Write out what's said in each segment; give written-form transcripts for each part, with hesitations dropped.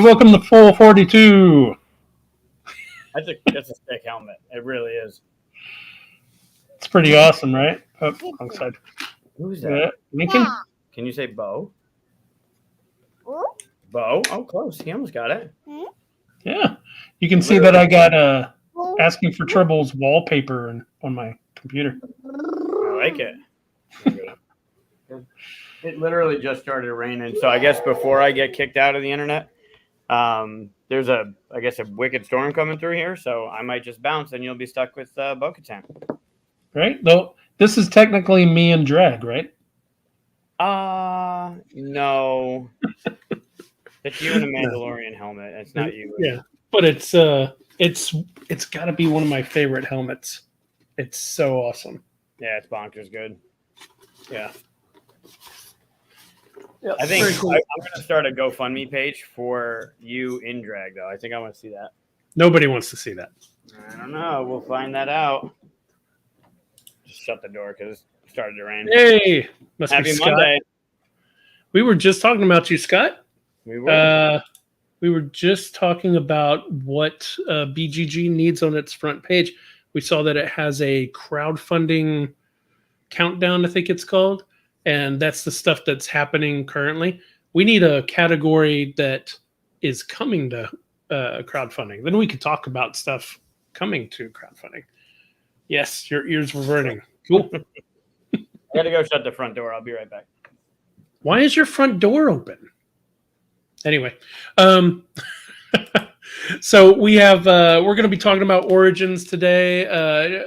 welcome to Full 42. That's a sick helmet. It really is. It's pretty awesome, right? Oh, wrong side. Who's that? Lincoln? Can you say Bo? Bo? Oh, close. He almost got it. Yeah. You can see that I got Asking for Trouble's wallpaper on my computer. I like it. It literally just started raining, so I guess before I get kicked out of the internet, there's a wicked storm coming through here, so I might just bounce and you'll be stuck with Bo-Katan. Right? Though this is technically me and Drag, right? No. It's you in a Mandalorian helmet. It's not you. Yeah. But it's got to be one of my favorite helmets. It's so awesome. Yeah, it's bonkers good. Yeah. I think cool. I'm going to start a GoFundMe page for you in drag, though. I think I want to see that. Nobody wants to see that. I don't know. We'll find that out. Just shut the door because it started to rain. Hey, Happy Monday. We were just talking about you, Scott. We were. We were just talking about what BGG needs on its front page. We saw that it has a crowdfunding countdown, I think it's called. And that's the stuff that's happening currently. We need a category that is coming to crowdfunding. Then we could talk about stuff coming to crowdfunding. Yes, your ears were burning. Cool. I got to go shut the front door. I'll be right back. Why is your front door open? Anyway, so we have we're going to be talking about Origins today.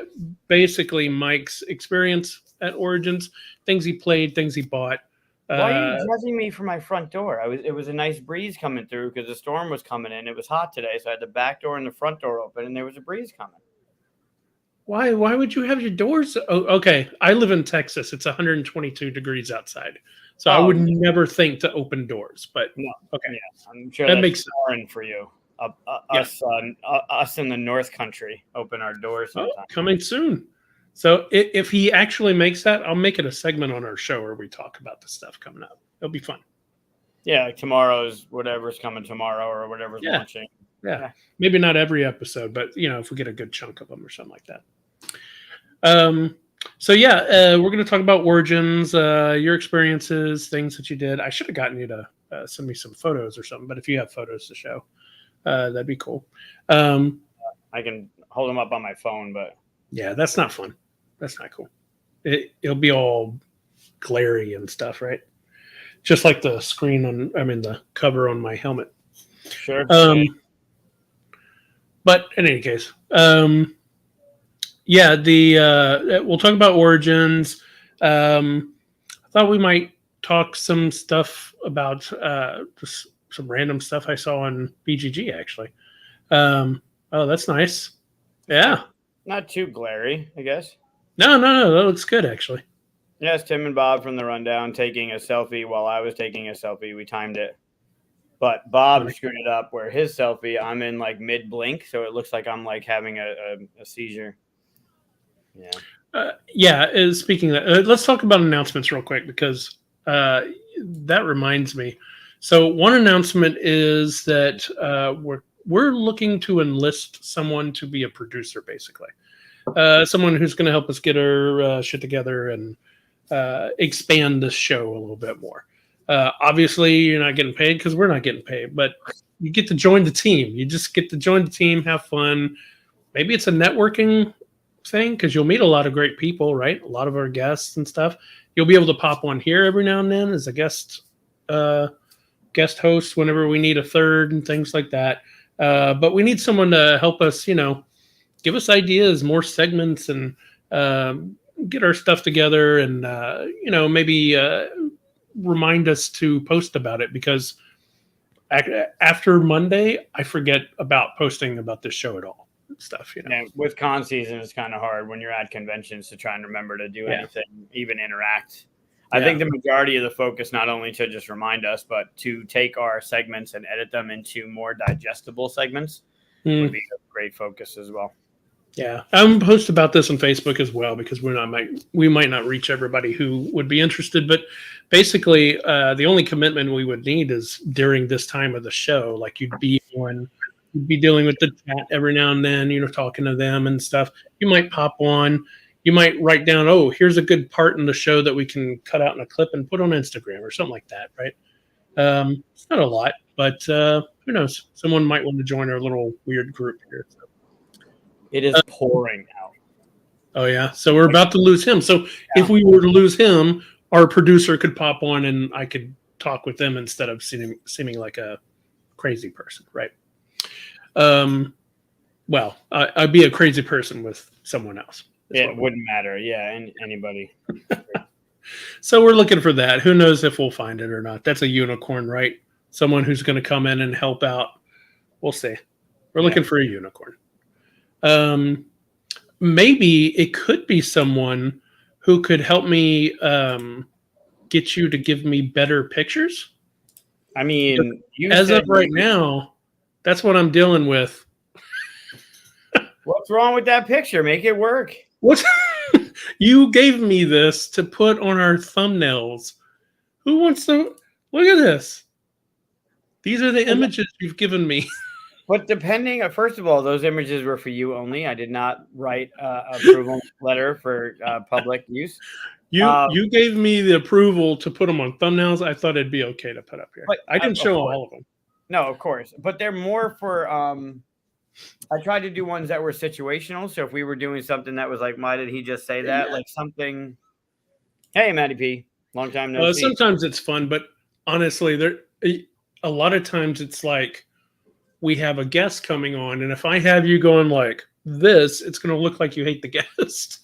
Basically, Mike's experience at Origins, things he played, things he bought. Why are you judging me for my front door? It was a nice breeze coming through because the storm was coming in. It was hot today, so I had the back door and the front door open, and there was a breeze coming. Why would you have your doors? Oh, okay, I live in Texas. It's 122 degrees outside, so I would never think to open doors. But no, okay, yeah, I'm sure that that's makes foreign for you. Us in the North Country open our doors sometime. Coming soon. So if he actually makes that, I'll make it a segment on our show where we talk about the stuff coming up. It'll be fun. Yeah, like tomorrow's whatever's coming tomorrow or whatever's launching. Yeah, maybe not every episode, but if we get a good chunk of them or something like that. We're going to talk about Origins, your experiences, things that you did. I should have gotten you to send me some photos or something, but if you have photos to show, that'd be cool. I can hold them up on my phone, but yeah, that's not fun. That's not cool. It'll be all glary and stuff, right? Just like the the cover on my helmet. Sure. But in any case, we'll talk about Origins. I thought we might talk some stuff about just some random stuff I saw on BGG, actually. Oh, that's nice. Yeah. Not too glary, I guess. No. That looks good, actually. Yes, Tim and Bob from the Rundown taking a selfie while I was taking a selfie. We timed it. But Bob screwed it up where his selfie, I'm in like mid-blink, so it looks like I'm like having a seizure. Yeah. Speaking of that, let's talk about announcements real quick because that reminds me. So one announcement is that we're looking to enlist someone to be a producer, basically. Someone who's going to help us get our shit together and expand this show a little bit more. Obviously, you're not getting paid because we're not getting paid, but you get to join the team. You just get to join the team, have fun. Maybe it's a networking thing because you'll meet a lot of great people, right? A lot of our guests and stuff. You'll be able to pop on here every now and then as a guest host whenever we need a third and things like that. But we need someone to help us, give us ideas, more segments, and get our stuff together and, maybe remind us to post about it because after Monday, I forget about posting about this show at all. Stuff, Yeah, with con season, it's kind of hard when you're at conventions to try and remember to do anything, even interact. I think the majority of the focus, not only to just remind us, but to take our segments and edit them into more digestible segments would be a great focus as well. Yeah, I'm post about this on Facebook as well because we might not reach everybody who would be interested. But basically, the only commitment we would need is during this time of the show. Like you'd be dealing with the chat every now and then, talking to them and stuff. You might pop on. You might write down, oh, here's a good part in the show that we can cut out in a clip and put on Instagram or something like that, right? It's not a lot, but who knows? Someone might want to join our little weird group here. So. It is pouring out. Oh yeah, so we're about to lose him. So if we were to lose him, our producer could pop on and I could talk with them instead of seeming like a crazy person, right? Well, I'd be a crazy person with someone else. It wouldn't matter. Yeah, anybody. So we're looking for that. Who knows if we'll find it or not? That's a unicorn, right? Someone who's going to come in and help out. We'll see. We're looking for a unicorn. Maybe it could be someone who could help me get you to give me better pictures. I mean, as of right now, that's what I'm dealing with. What's wrong with that picture? Make it work. What? You gave me this to put on our thumbnails. Who wants to look at this? These are the images you've given me. But first of all, those images were for you only. I did not write approval letter for public use. You gave me the approval to put them on thumbnails. I thought it'd be okay to put up here. But I didn't show all of them. No, of course. But they're more for I tried to do ones that were situational. So if we were doing something that was like, why did he just say that? Like something. Hey, Matty P. Long time no see. Sometimes it's fun, but honestly, a lot of times it's like we have a guest coming on, and if I have you going like this, it's going to look like you hate the guest.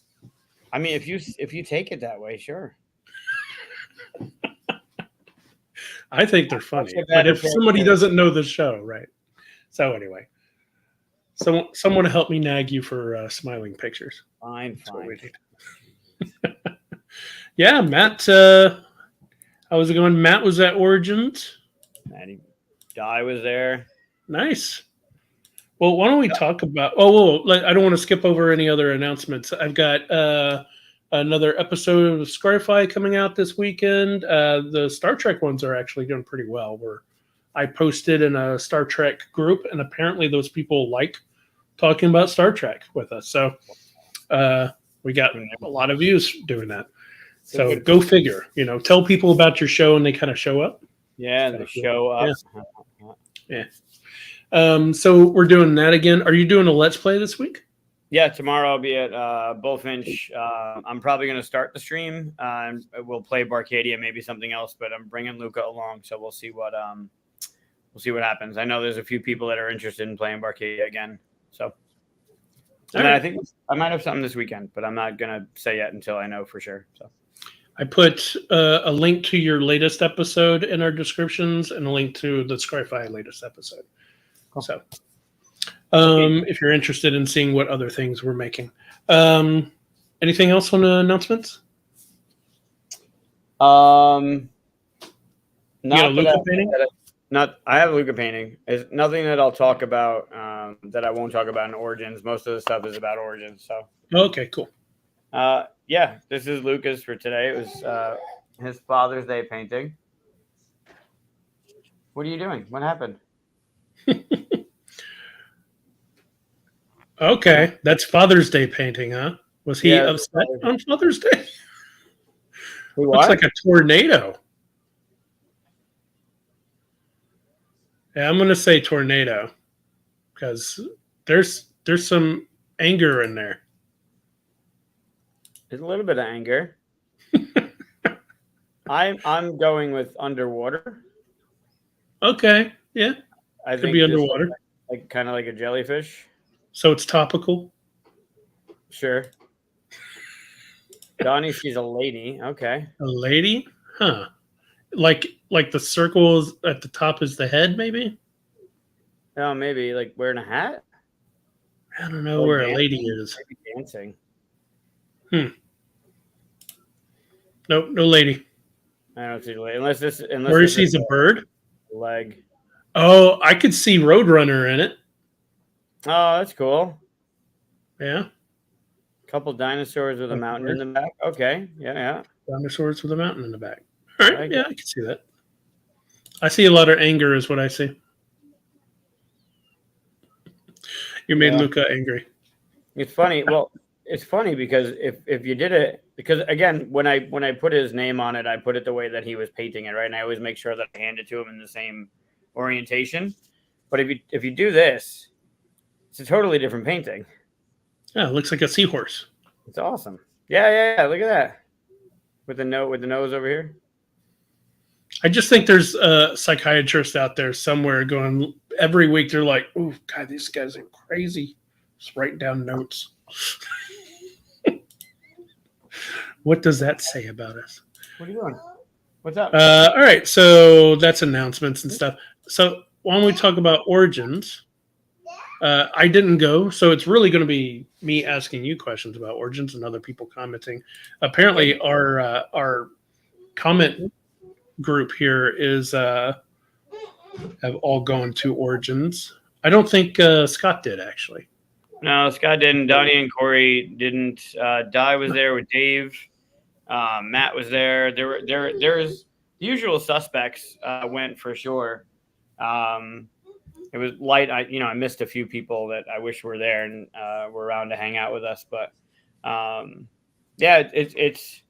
I mean, if you take it that way, sure. I think they're funny, but if somebody doesn't know the show, right? So anyway, someone help me nag you for smiling pictures. Fine. Yeah, Matt. How's it going? Matt was at Origins. Matty Di was there. Nice. Well, why don't we talk about? I don't want to skip over any other announcements. I've got another episode of Scarify coming out this weekend. The Star Trek ones are actually doing pretty well. I posted in a Star Trek group, and apparently those people like talking about Star Trek with us. So we got a lot of views doing that. So go figure. Tell people about your show, and they kind of show up. Yeah, they show up. Yeah. So we're doing that again. Are you doing a Let's Play this week? Yeah, tomorrow I'll be at Bullfinch. I'm probably going to start the stream. We'll play Barcadia, maybe something else, but I'm bringing Luca along, so we'll see what happens. I know there's a few people that are interested in playing Barcadia again. So, and I think I might have something this weekend, but I'm not going to say yet until I know for sure. So. I put a link to your latest episode in our descriptions and a link to the Scarify latest episode. Cool. So, if you're interested in seeing what other things we're making, anything else on the announcements? Not Luca painting. I have a Luca painting. It's nothing that I'll talk about that I won't talk about in Origins. Most of the stuff is about Origins. So. Okay, cool. Yeah, this is Lucas for today. It was his Father's Day painting. What are you doing? What happened? Okay, that's Father's Day painting, huh? Was he upset on Father's Day? Looks like a tornado. Yeah, I'm gonna say tornado because there's some anger in there. There's a little bit of anger. I'm going with underwater. Okay, yeah. I could be underwater. Like kind of like a jellyfish. So it's topical. Sure. Donnie, she's a lady. Okay. A lady? Huh. Like the circles at the top is the head, maybe? Oh, maybe like wearing a hat? I don't know where a lady is. Maybe dancing. Nope, no lady. I don't see the lady. Unless where she's a bird? Leg. Oh, I could see Roadrunner in it. Oh, that's cool. Yeah. Couple dinosaurs with a mountain in the back. Okay. Yeah. Dinosaurs with a mountain in the back. All right. Like Yeah, I can see that. I see a lot of anger, is what I see. You made Yeah. Luca angry. It's funny. Well, it's funny because if you did it, because again, when I put his name on it, I put it the way that he was painting it, right? And I always make sure that I hand it to him in the same orientation. But if you do this, it's a totally different painting. Yeah, it looks like a seahorse. It's awesome. Yeah. Look at that. With the nose over here. I just think there's a psychiatrist out there somewhere going every week. They're like, "Oh God, these guys are crazy." Just writing down notes. What does that say about us? What are you doing? What's up? All right, so that's announcements and stuff. So why don't we talk about Origins? I didn't go, so it's really going to be me asking you questions about Origins and other people commenting. Apparently, our comment group here is have all gone to Origins. I don't think Scott did actually. No, Scott didn't. Donnie and Corey didn't. Di was there with Dave. Matt was there. There's the usual suspects went for sure. It was light. I missed a few people that I wish were there and were around to hang out with us. But yeah, it's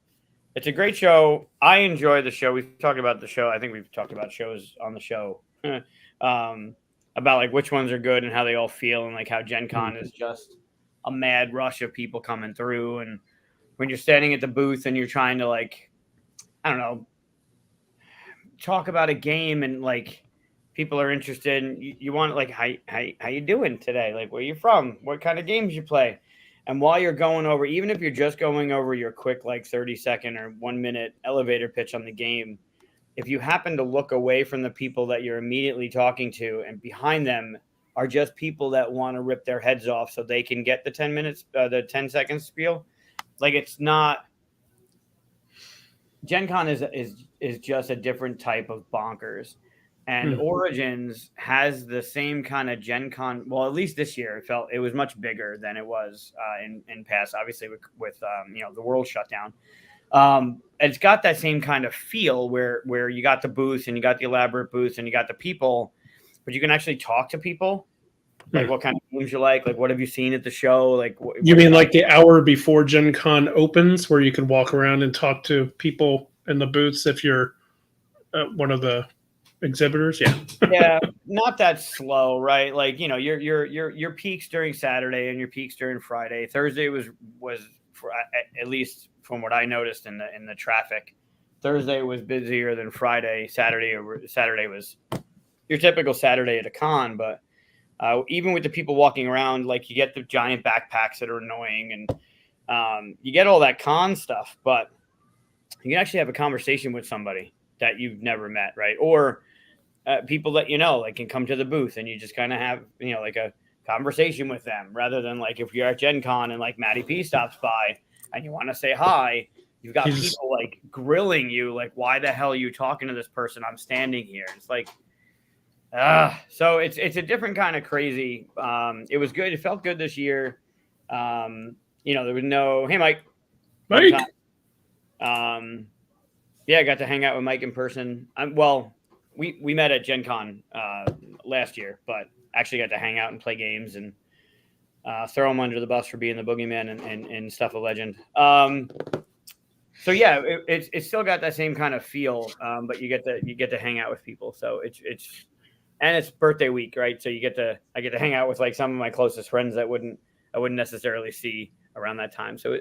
a great show. I enjoy the show. We've talked about the show. I think we've talked about shows on the show about like which ones are good and how they all feel, and like how Gen Con is just a mad rush of people coming through. And when you're standing at the booth and you're trying to like, I don't know, talk about a game and like people are interested and you want like, how you doing today? Like, where you from? What kind of games you play? And while you're going over, even if you're just going over your quick, like 30-second or 1 minute elevator pitch on the game, if you happen to look away from the people that you're immediately talking to and behind them are just people that want to rip their heads off so they can get the 10 minutes, the 10-second spiel. Like, it's not, Gen Con is just a different type of bonkers. And Origins has the same kind of Gen Con. Well, at least this year, it was much bigger than it was in past. Obviously, with the world shutdown, it's got that same kind of feel where you got the booth and you got the elaborate booth and you got the people, but you can actually talk to people. Like what kind of games you like what have you seen at the show? Like you mean like the hour before Gen Con opens, where you can walk around and talk to people in the booths if you're one of the exhibitors? Yeah, not that slow, right? Like, your peaks during Saturday and your peaks during Friday. Thursday was for, at least from what I noticed in the traffic, Thursday was busier than Friday. Saturday was your typical Saturday at a con, but even with the people walking around, like you get the giant backpacks that are annoying and you get all that con stuff, but you can actually have a conversation with somebody that you've never met, right? Or people that like can come to the booth and you just kind of have like a conversation with them, rather than like if you're at Gen Con and like Matty P stops by and you want to say hi, you've got people like grilling you, like, why the hell are you talking to this person? I'm standing here. It's like, so it's a different kind of crazy. It was good. It felt good this year. There was no, hey, Mike. Yeah, I got to hang out with Mike in person. We met at Gen Con last year, but actually got to hang out and play games and throw him under the bus for being the boogeyman and stuff of legend. So yeah, it's still got that same kind of feel, but you get to hang out with people. So it's birthday week, right? So I get to hang out with like some of my closest friends that I wouldn't necessarily see around that time. So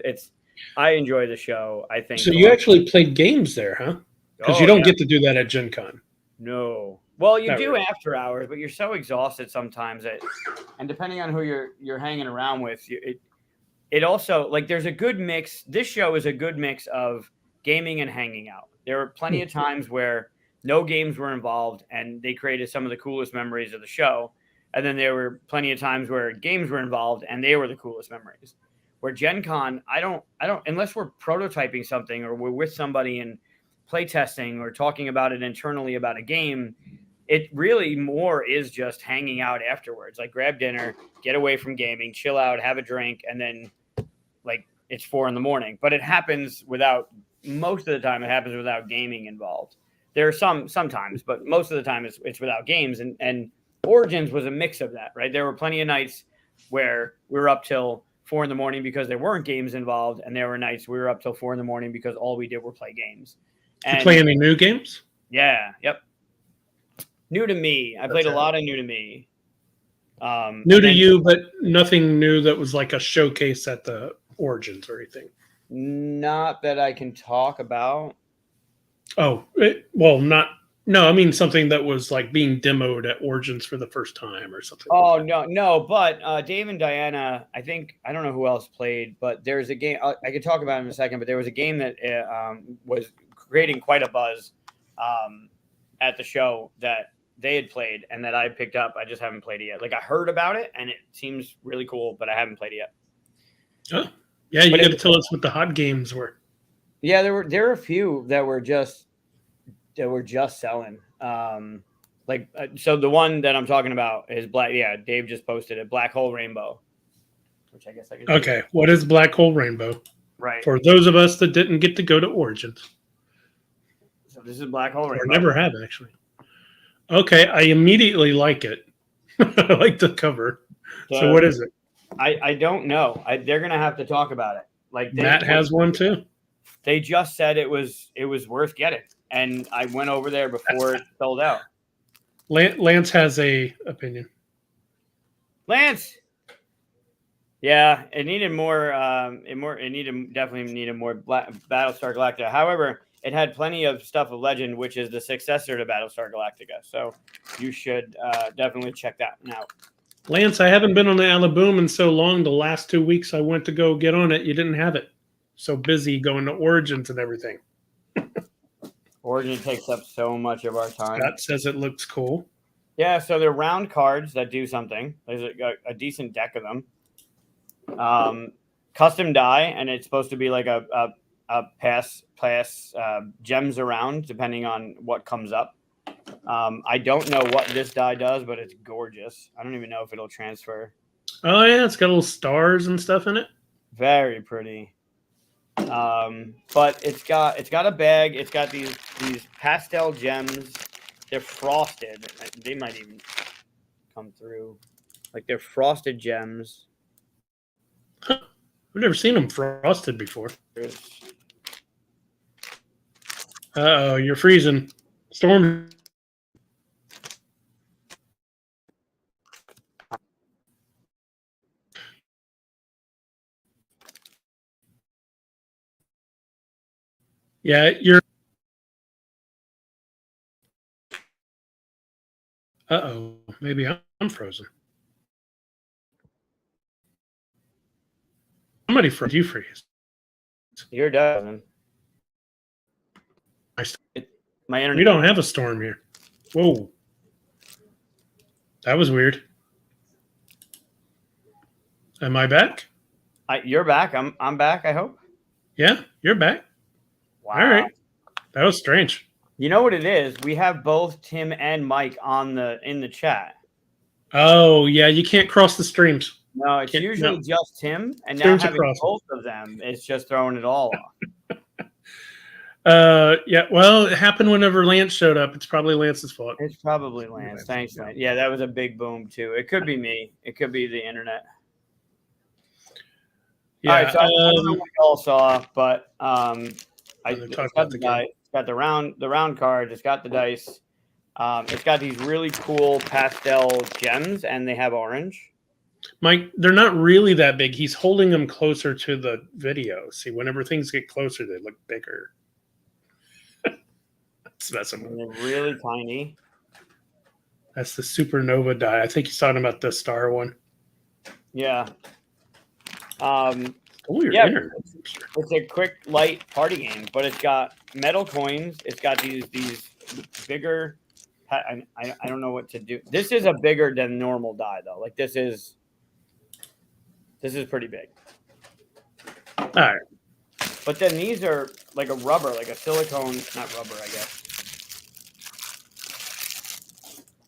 I enjoy the show. I think. So you actually played games there, huh? Because you don't get to do that at Gen Con. No. Well, you Not do really. after hours, but you're so exhausted sometimes and depending on who you're hanging around with, it also, like, there's a good mix. This show is a good mix of gaming and hanging out. There were plenty of times where no games were involved and they created some of the coolest memories of the show. And then there were plenty of times where games were involved and they were the coolest memories. Where Gen Con, I don't, unless we're prototyping something or we're with somebody and play testing or talking about it internally about a game, it really more is just hanging out afterwards. Like grab dinner, get away from gaming, chill out, have a drink, and then like it's 4 a.m. But it happens without most of the time. It happens without gaming involved. There are sometimes, but most of the time it's without games. And Origins was a mix of that, right? There were plenty of nights where we were up till 4 a.m. because there weren't games involved, and there were nights we were up till 4 a.m. because all we did were play games. You play any new games? Yeah, yep. New to me. I played a lot of new to me. New to you, but nothing new that was like a showcase at the Origins or anything. Not that I can talk about. Oh, no, I mean something that was like being demoed at Origins for the first time or something. Oh, no. But Dave and Diana, I don't know who else played, but there's a game I could talk about in a second, but there was a game that was creating quite a buzz at the show that they had played and that I picked up. I just haven't played it yet. Like I heard about it and it seems really cool, but I haven't played it yet. Oh, yeah, you got to tell us what the hot games were. Yeah, there were a few that were just selling. So the one that I'm talking about is Black. Yeah, Dave just posted it. Black Hole Rainbow, which I guess I could. Okay, what is Black Hole Rainbow? Right. For those of us that didn't get to go to Origins. So this is Black Hole Rainbow. Or never have actually. Okay, I immediately like it. I like the cover. So what is it? I don't know. They're gonna have to talk about it. Like Matt has one too. They just said it was worth getting, and I went over there before it sold out. Lance has a opinion. Lance, yeah, it needed more. Definitely needed more Battlestar Galactica. However, it had plenty of stuff of Legend, which is the successor to Battlestar Galactica. So you should definitely check that out. Lance, I haven't been on the Alaboom in so long. The last 2 weeks I went to go get on it, you didn't have it. So busy going to Origins and everything. Origin takes up so much of our time. Scott says it looks cool. Yeah, so they're round cards that do something. There's a decent deck of them. Custom die, and it's supposed to be like a pass gems around depending on what comes up. I don't know what this die does, but it's gorgeous. I don't even know if it'll transfer. Oh yeah, it's got little stars and stuff in it. Very pretty. But it's got a bag. It's got these pastel gems. They're frosted. They might even come through. Like they're frosted gems. Huh. I've never seen them frosted before. Uh-oh, you're freezing. Storm. Yeah, you're. Uh-oh, maybe I'm frozen. Somebody froze. You freeze. You're done. My internet. We don't have a storm here. Whoa. That was weird. Am I back? You're back. I'm back, I hope. Yeah, you're back. Wow. All right. That was strange. You know what it is? We have both Tim and Mike in the chat. Oh, yeah, you can't cross the streams. No, it's usually just Tim, and now Streams having across both of them, it's just throwing it all off. Yeah, well, it happened whenever Lance showed up. It's probably Lance's fault. It's probably Lance. Thanks, Lance. Yeah, that was a big boom too. It could be me. It could be the internet. Yeah, all right, so I don't know what you all saw, but it's got the dice. It's got the round card. It's got the dice. It's got these really cool pastel gems, and they have orange. Mike, they're not really that big. He's holding them closer to the video. See, whenever things get closer, they look bigger. That's They're really tiny. That's the supernova die. I think he's talking about the star one. Yeah. It's a quick, light party game, but it's got metal coins. It's got these bigger. I don't know what to do. This is a bigger than normal die though. Like this is pretty big. All right. But then these are like a rubber, like a silicone, not rubber, I guess.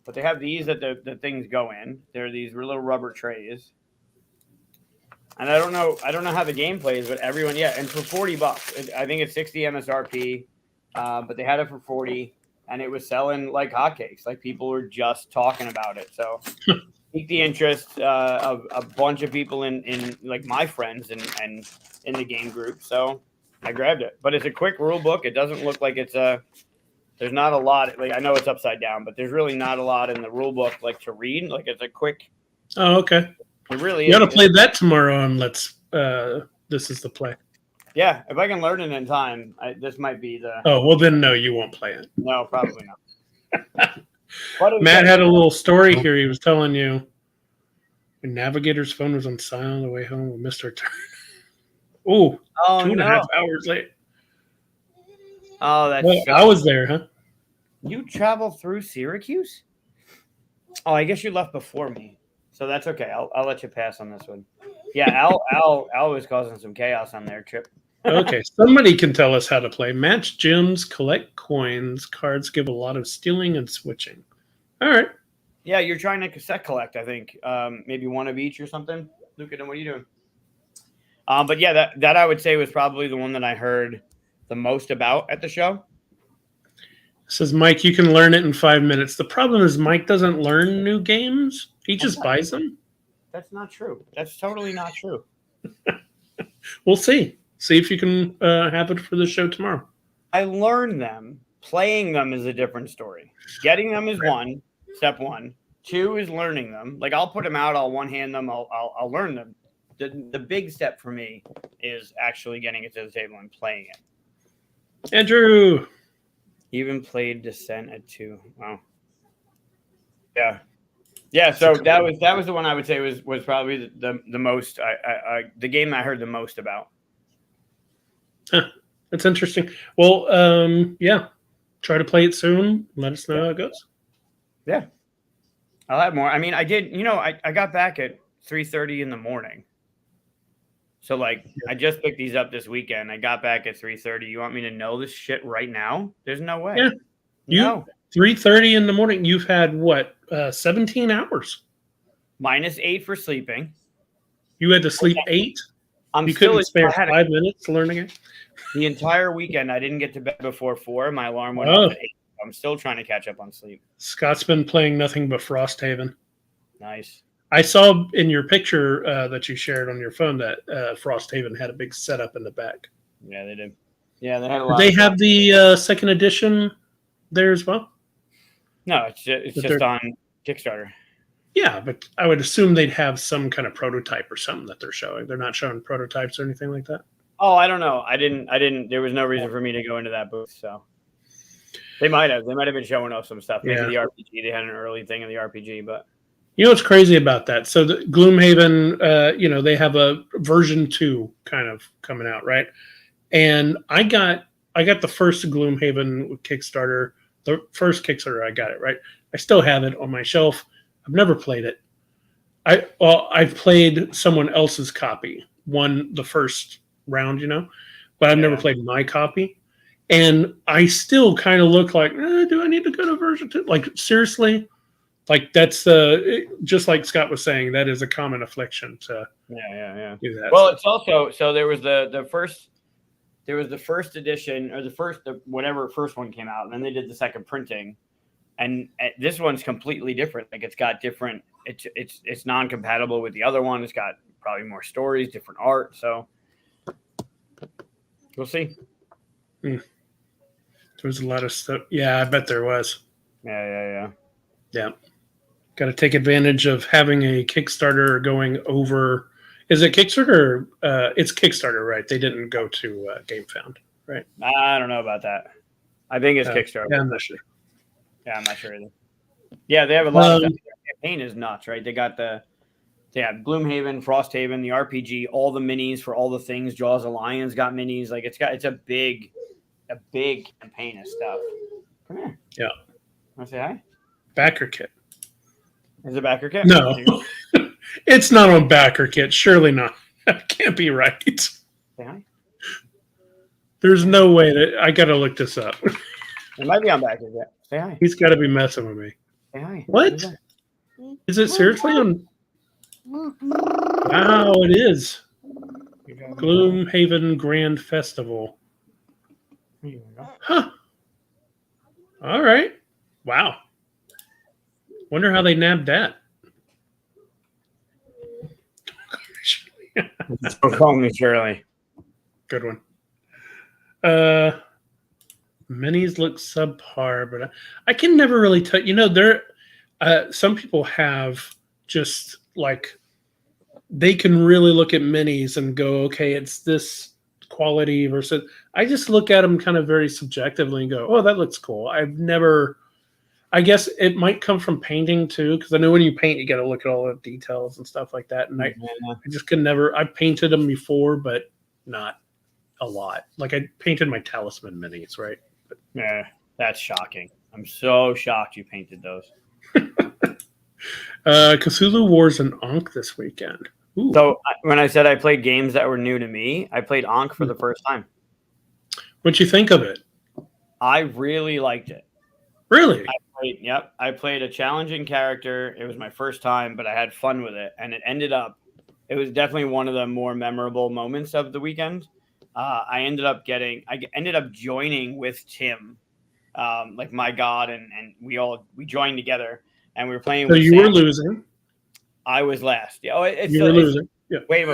but they have these that the things go in. They're these little rubber trays. And I don't know how the game plays, but everyone, yeah, and for $40, I think it's 60 MSRP, but they had it for 40, and it was selling like hotcakes. Like people were just talking about it. So piqued the interest of a bunch of people in like my friends and in the game group. So I grabbed it, but it's a quick rule book. It doesn't look like it's there's not a lot. Like I know it's upside down, but there's really not a lot in the rule book like to read. Like it's a quick. Oh, okay. It really You is. got to play that tomorrow on This Is the Play. Yeah, if I can learn it in time, this might be the. Oh, well then no, you won't play it. No, probably not. Matt had a little story here. He was telling you Navigator's phone was on silent on the way home. We missed our turn. Ooh, Oh, 2.5 hours late. Oh, that's. Well, I was there, huh? You traveled through Syracuse? Oh, I guess you left before me, so that's okay. I'll let you pass on this one. Yeah, Al was causing some chaos on their trip. Okay, somebody can tell us how to play. Match gems, collect coins. Cards give a lot of stealing and switching. All right. Yeah, you're trying to cassette collect, I think. Maybe one of each or something. Luke, what are you doing? But yeah, that I would say was probably the one that I heard the most about at the show. Says Mike, you can learn it in 5 minutes. The problem is Mike doesn't learn new games. He just buys them. That's not true. That's totally not true. We'll see. See if you can have it for the show tomorrow. I learn them. Playing them is a different story. Getting them is step one. 2 is learning them. Like I'll put them out. I'll one hand them. I'll learn them. The big step for me is actually getting it to the table and playing it. Andrew. Even played Descent at 2. Wow. Yeah. Yeah, so that was the one I would say was probably the most the game I heard the most about. Huh, that's interesting. Well, yeah, try to play it soon. Let us know how it goes. Yeah, I'll have more. I mean, I did. I got back at 3:30 in the morning. So like, I just picked these up this weekend. I got back at 3:30. You want me to know this shit right now? There's no way. Yeah, no. 3:30 in the morning. You've had what? 17 hours. -8 for sleeping. You had to sleep 8. You couldn't spare 5 minutes to learn again. The entire weekend, I didn't get to bed before 4. My alarm went off at 8. I'm still trying to catch up on sleep. Scott's been playing nothing but Frosthaven. Nice. I saw in your picture that you shared on your phone that Frosthaven had a big setup in the back. Yeah, they did. Yeah, they had a lot. Did they have the second edition there as well? No, it's just on Kickstarter. Yeah, but I would assume they'd have some kind of prototype or something that they're showing. They're not showing prototypes or anything like that. Oh, I don't know. I didn't. There was no reason for me to go into that booth. So they might have. They might have been showing off some stuff. Maybe the RPG. They had an early thing in the RPG, but you know what's crazy about that? So the Gloomhaven, they have a version 2 kind of coming out, right? And I got the first Gloomhaven with Kickstarter. The first Kickstarter, I got it, right? I still have it on my shelf. I've never played it. I've played someone else's copy, won the first round, but I've never played my copy. And I still kind of look like, do I need to go to version 2? Like, seriously? Like, that's just like Scott was saying, that is a common affliction to do that. Well, it's also, so there was the first edition, or whatever first one came out, and then they did the second printing. And this one's completely different. Like it's got different. It's non-compatible with the other one. It's got probably more stories, different art. So we'll see. There was a lot of stuff. Yeah, I bet there was. Yeah. Got to take advantage of having a Kickstarter going over. Is it Kickstarter? It's Kickstarter, right? They didn't go to GameFound, right? I don't know about that. I think it's Kickstarter. Yeah, I'm not sure. Yeah, I'm not sure either. Yeah, they have a lot of stuff. Their campaign is nuts, right? They have Gloomhaven, Frosthaven, the RPG, all the minis for all the things. Jaws of Lions got minis. Like it's a big campaign of stuff. Come here. Yeah. Want to say hi? Backer kit. Is it backer kit? No, it's not on backer kit. Surely not. That can't be right. Say hi. There's no way that I got to look this up. It might be on backer kit. Say hi. He's got to be messing with me. Hey, hi. What? Who's that? Is it seriously on? Wow, it is. Gloomhaven Grand Festival. Here you go. Huh. All right. Wow. Wonder how they nabbed that. Don't call me Shirley. Good one. Minis look subpar, but I can never really tell. There. Some people have just like they can really look at minis and go, okay, it's this quality versus. I just look at them kind of very subjectively and go, oh, that looks cool. I've never. I guess it might come from painting too, because I know when you paint, you got to look at all the details and stuff like that. And I just could never. I painted them before, but not a lot. Like I painted my Talisman minis, right? Yeah, that's shocking. I'm so shocked you painted those. Cthulhu Wars and Ankh this weekend. Ooh. So when I said I played games that were new to me, I played Ankh for the first time. What'd you think of it? I really liked it. Really? I played a challenging character. It was my first time, but I had fun with it. And it was definitely one of the more memorable moments of the weekend. I ended up joining with Tim, like my god, and we joined together and we were playing. So with you Sam. were losing. I was last. Yeah, you were losing. Yeah. Wait.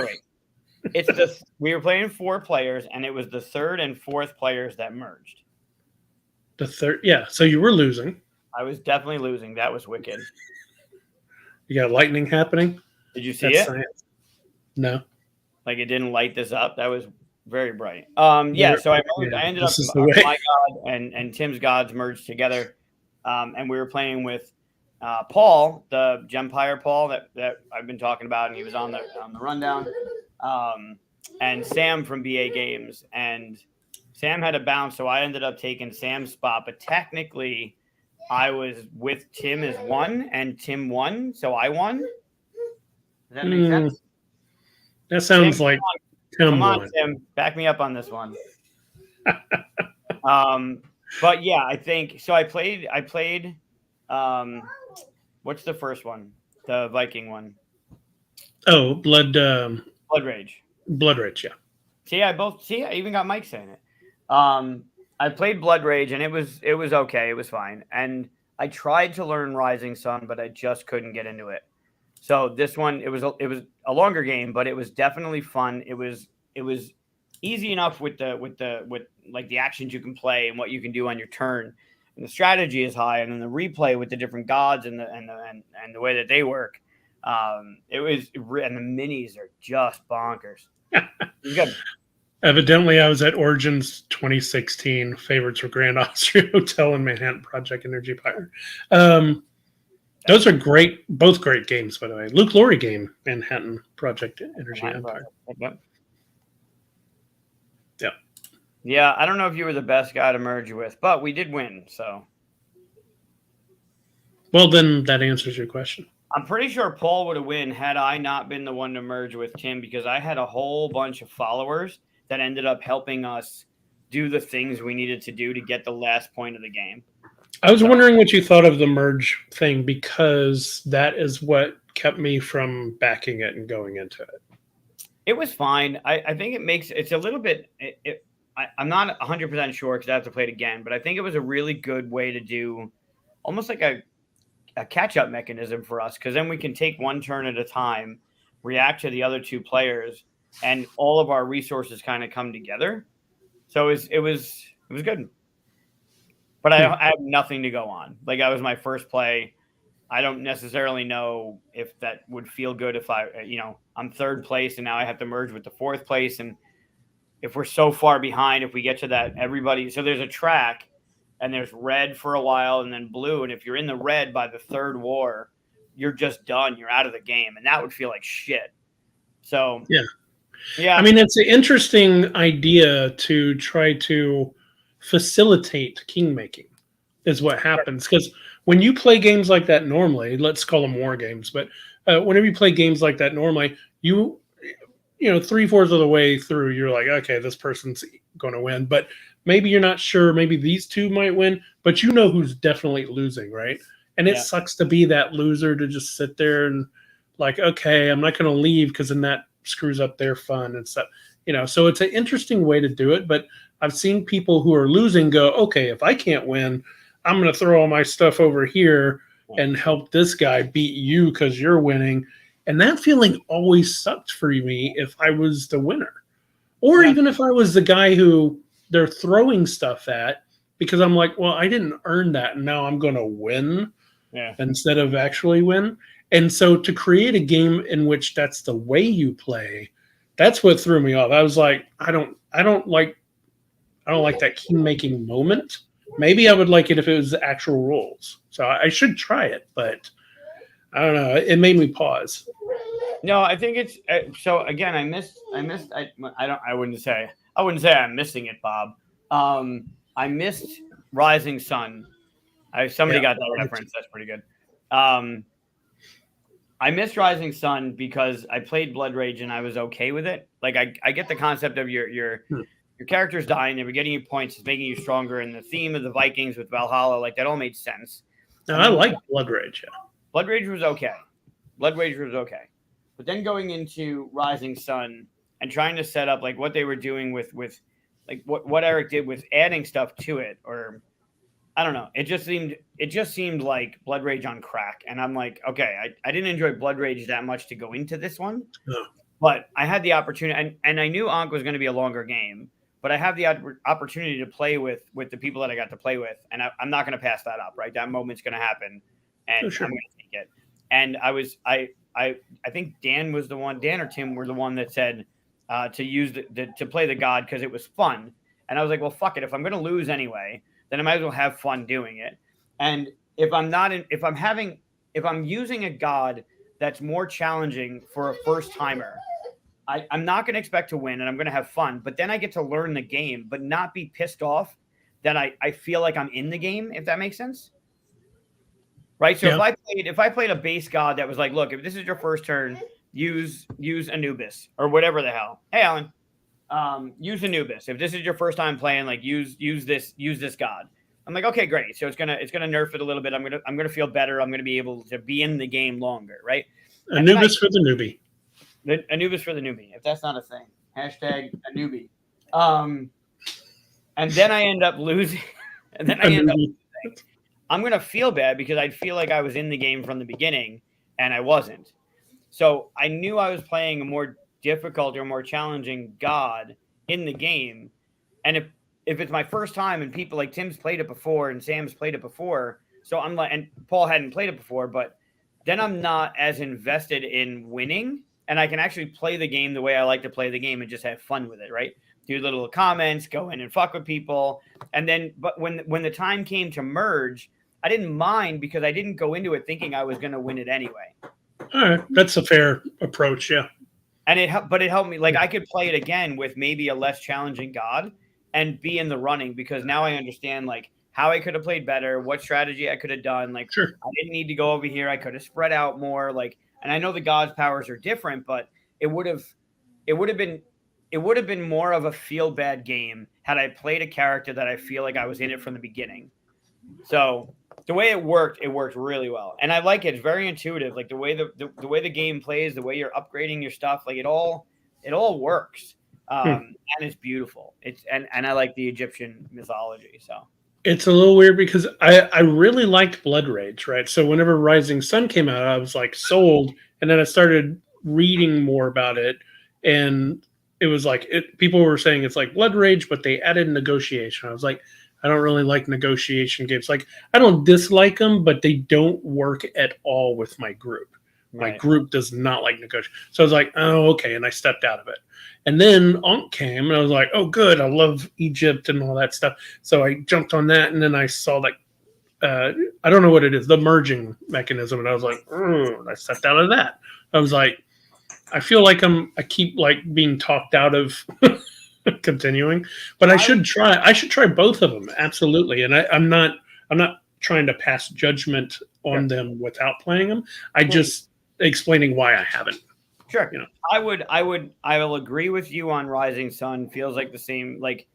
We were playing 4 players, and it was the 3rd and 4th players that merged. The 3rd, yeah. So you were losing. I was definitely losing. That was wicked. You got lightning happening. Did you see it? Science. No. Like it didn't light this up. That was very bright. Yeah. So I ended up my god and Tim's gods merged together, and we were playing with Paul, the Gempire Paul that I've been talking about, and he was on the rundown, and Sam from BA Games, and Sam had a bounce, so I ended up taking Sam's spot, but technically I was with Tim as 1 and Tim won, so I won. Does that make sense? That sounds like Tim come on, won. Tim, back me up on this one. But yeah, I think so. I played what's the first one? The Viking one. Oh, Blood Rage. Blood Rage, yeah. I even got Mike saying it. I played Blood Rage and it was okay. It was fine. And I tried to learn Rising Sun, but I just couldn't get into it. So this one, it was a longer game, but it was definitely fun. It was easy enough with like the actions you can play and what you can do on your turn. And the strategy is high, and then the replay with the different gods and the way that they work. And the minis are just bonkers. Good. Evidently, I was at Origins 2016. Favorites were Grand Austria Hotel and Manhattan Project Energy Empire. Those are both great games, by the way. Luke Laurie game, Manhattan Project Energy Empire. Yep. Yeah. Yeah, I don't know if you were the best guy to merge with, but we did win, so. Well, then that answers your question. I'm pretty sure Paul would have won had I not been the one to merge with Tim, because I had a whole bunch of followers that ended up helping us do the things we needed to do to get the last point of the game. I was wondering what you thought of the merge thing, because that is what kept me from backing it and going into it. It was fine. I think it's a little bit. I'm not 100% sure because I have to play it again, but I think it was a really good way to do almost like a catch-up mechanism for us, because then we can take one turn at a time, react to the other 2 players, and all of our resources kind of come together. So it was good. But I have nothing to go on. Like, that was my first play. I don't necessarily know if that would feel good if I'm 3rd place and now I have to merge with the 4th place. And if we're so far behind, if we get to that, so there's a track and there's red for a while and then blue. And if you're in the red by the 3rd war, you're just done. You're out of the game. And that would feel like shit. So, yeah. I mean, it's an interesting idea to try to facilitate kingmaking is what happens. Because when you play games like that normally, let's call them war games, but whenever you play games like that normally, you know, 3/4 of the way through, you're like, okay, this person's going to win, but maybe you're not sure. Maybe these 2 might win, but you know who's definitely losing, right? And it Yeah. sucks to be that loser to just sit there and like, okay, I'm not going to leave because then that screws up their fun and stuff. So it's an interesting way to do it. But I've seen people who are losing go, okay, if I can't win, I'm going to throw all my stuff over here and help this guy beat you because you're winning. And that feeling always sucked for me if I was the winner. Or Yeah. even if I was the guy who they're throwing stuff at, because I'm like, well, I didn't earn that. And now I'm going to win instead of actually win. And so to create a game in which that's the way you play, that's what threw me off. I was like, I don't like that key making moment. Maybe I would like it if it was the actual rules. So I should try it, but I don't know. It made me pause. No, I think it's so. Again, I wouldn't say I'm missing it, Bob. I missed Rising Sun. Somebody got that reference. That's pretty good. I missed Rising Sun because I played Blood Rage and I was okay with it. Like I get the concept of your character's dying, they were getting you points, it's making you stronger, and the theme of the Vikings with Valhalla, like that all made sense. Now, I like Blood Rage. Yeah. Blood Rage was okay. But then going into Rising Sun and trying to set up like what they were doing with like what Eric did with adding stuff to it, or I don't know. It just seemed like Blood Rage on crack. And I'm like, okay, I didn't enjoy Blood Rage that much to go into this one. No. But I had the opportunity, and I knew Ankh was going to be a longer game, but I have the opportunity to play with the people that I got to play with, and I'm not going to pass that up, right? That moment's going to happen, and sure. I'm going to take it. And I think Dan or Tim were the one that said to use to play the god because it was fun, and I was like, well, fuck it. If I'm going to lose anyway, then I might as well have fun doing it. And if I'm using a god that's more challenging for a first timer, I'm not going to expect to win, and I'm going to have fun, but then I get to learn the game, but not be pissed off that I feel like I'm in the game, if that makes sense. Right. So if I played a base god that was like, look, if this is your first turn, use Anubis or whatever the hell. Hey, Alan, use Anubis. If this is your first time playing, like use this god. I'm like, okay, great. So it's gonna nerf it a little bit. I'm gonna feel better. I'm gonna be able to be in the game longer, right? Anubis for the newbie. Anubis for the newbie, if that's not a thing. Hashtag a newbie. And then I end up losing. I'm going to feel bad because I'd feel like I was in the game from the beginning and I wasn't. So I knew I was playing a more difficult or more challenging god in the game. And if it's my first time and people like Tim's played it before and Sam's played it before, so I'm like, and Paul hadn't played it before, but then I'm not as invested in winning. And I can actually play the game the way I like to play the game and just have fun with it, right? Do little comments, go in and fuck with people. And then, but when the time came to merge, I didn't mind because I didn't go into it thinking I was going to win it anyway. All right. That's a fair approach, yeah. And it helped me. Like I could play it again with maybe a less challenging god and be in the running because now I understand like how I could have played better, what strategy I could have done. Like sure. I didn't need to go over here. I could have spread out more. Like, and I know the god's powers are different, but it would have been more of a feel bad game had I played a character that I feel like I was in it from the beginning. So the way it worked really well, and I like it. It's very intuitive, like the way the game plays, the way you're upgrading your stuff, like it all works, and it's beautiful. And I like the Egyptian mythology, so. It's a little weird because I really liked Blood Rage, right? So whenever Rising Sun came out, I was like sold, and then I started reading more about it, and it was like people were saying it's like Blood Rage, but they added negotiation. I was like, I don't really like negotiation games. Like I don't dislike them, but they don't work at all with my group. Right. My group does not like negotiation. So I was like, oh, okay, and I stepped out of it. And then Ankh came, and I was like, oh, good. I love Egypt and all that stuff. So I jumped on that, and then I saw like, I don't know what it is, the merging mechanism, and I was like, I stepped out of that. I was like, I feel like I keep like being talked out of continuing, but I should try both of them, absolutely. And I'm not trying to pass judgment on them without playing them. I just explaining why I haven't. Sure. You know, I will agree with you on Rising Sun. Feels like the same. Like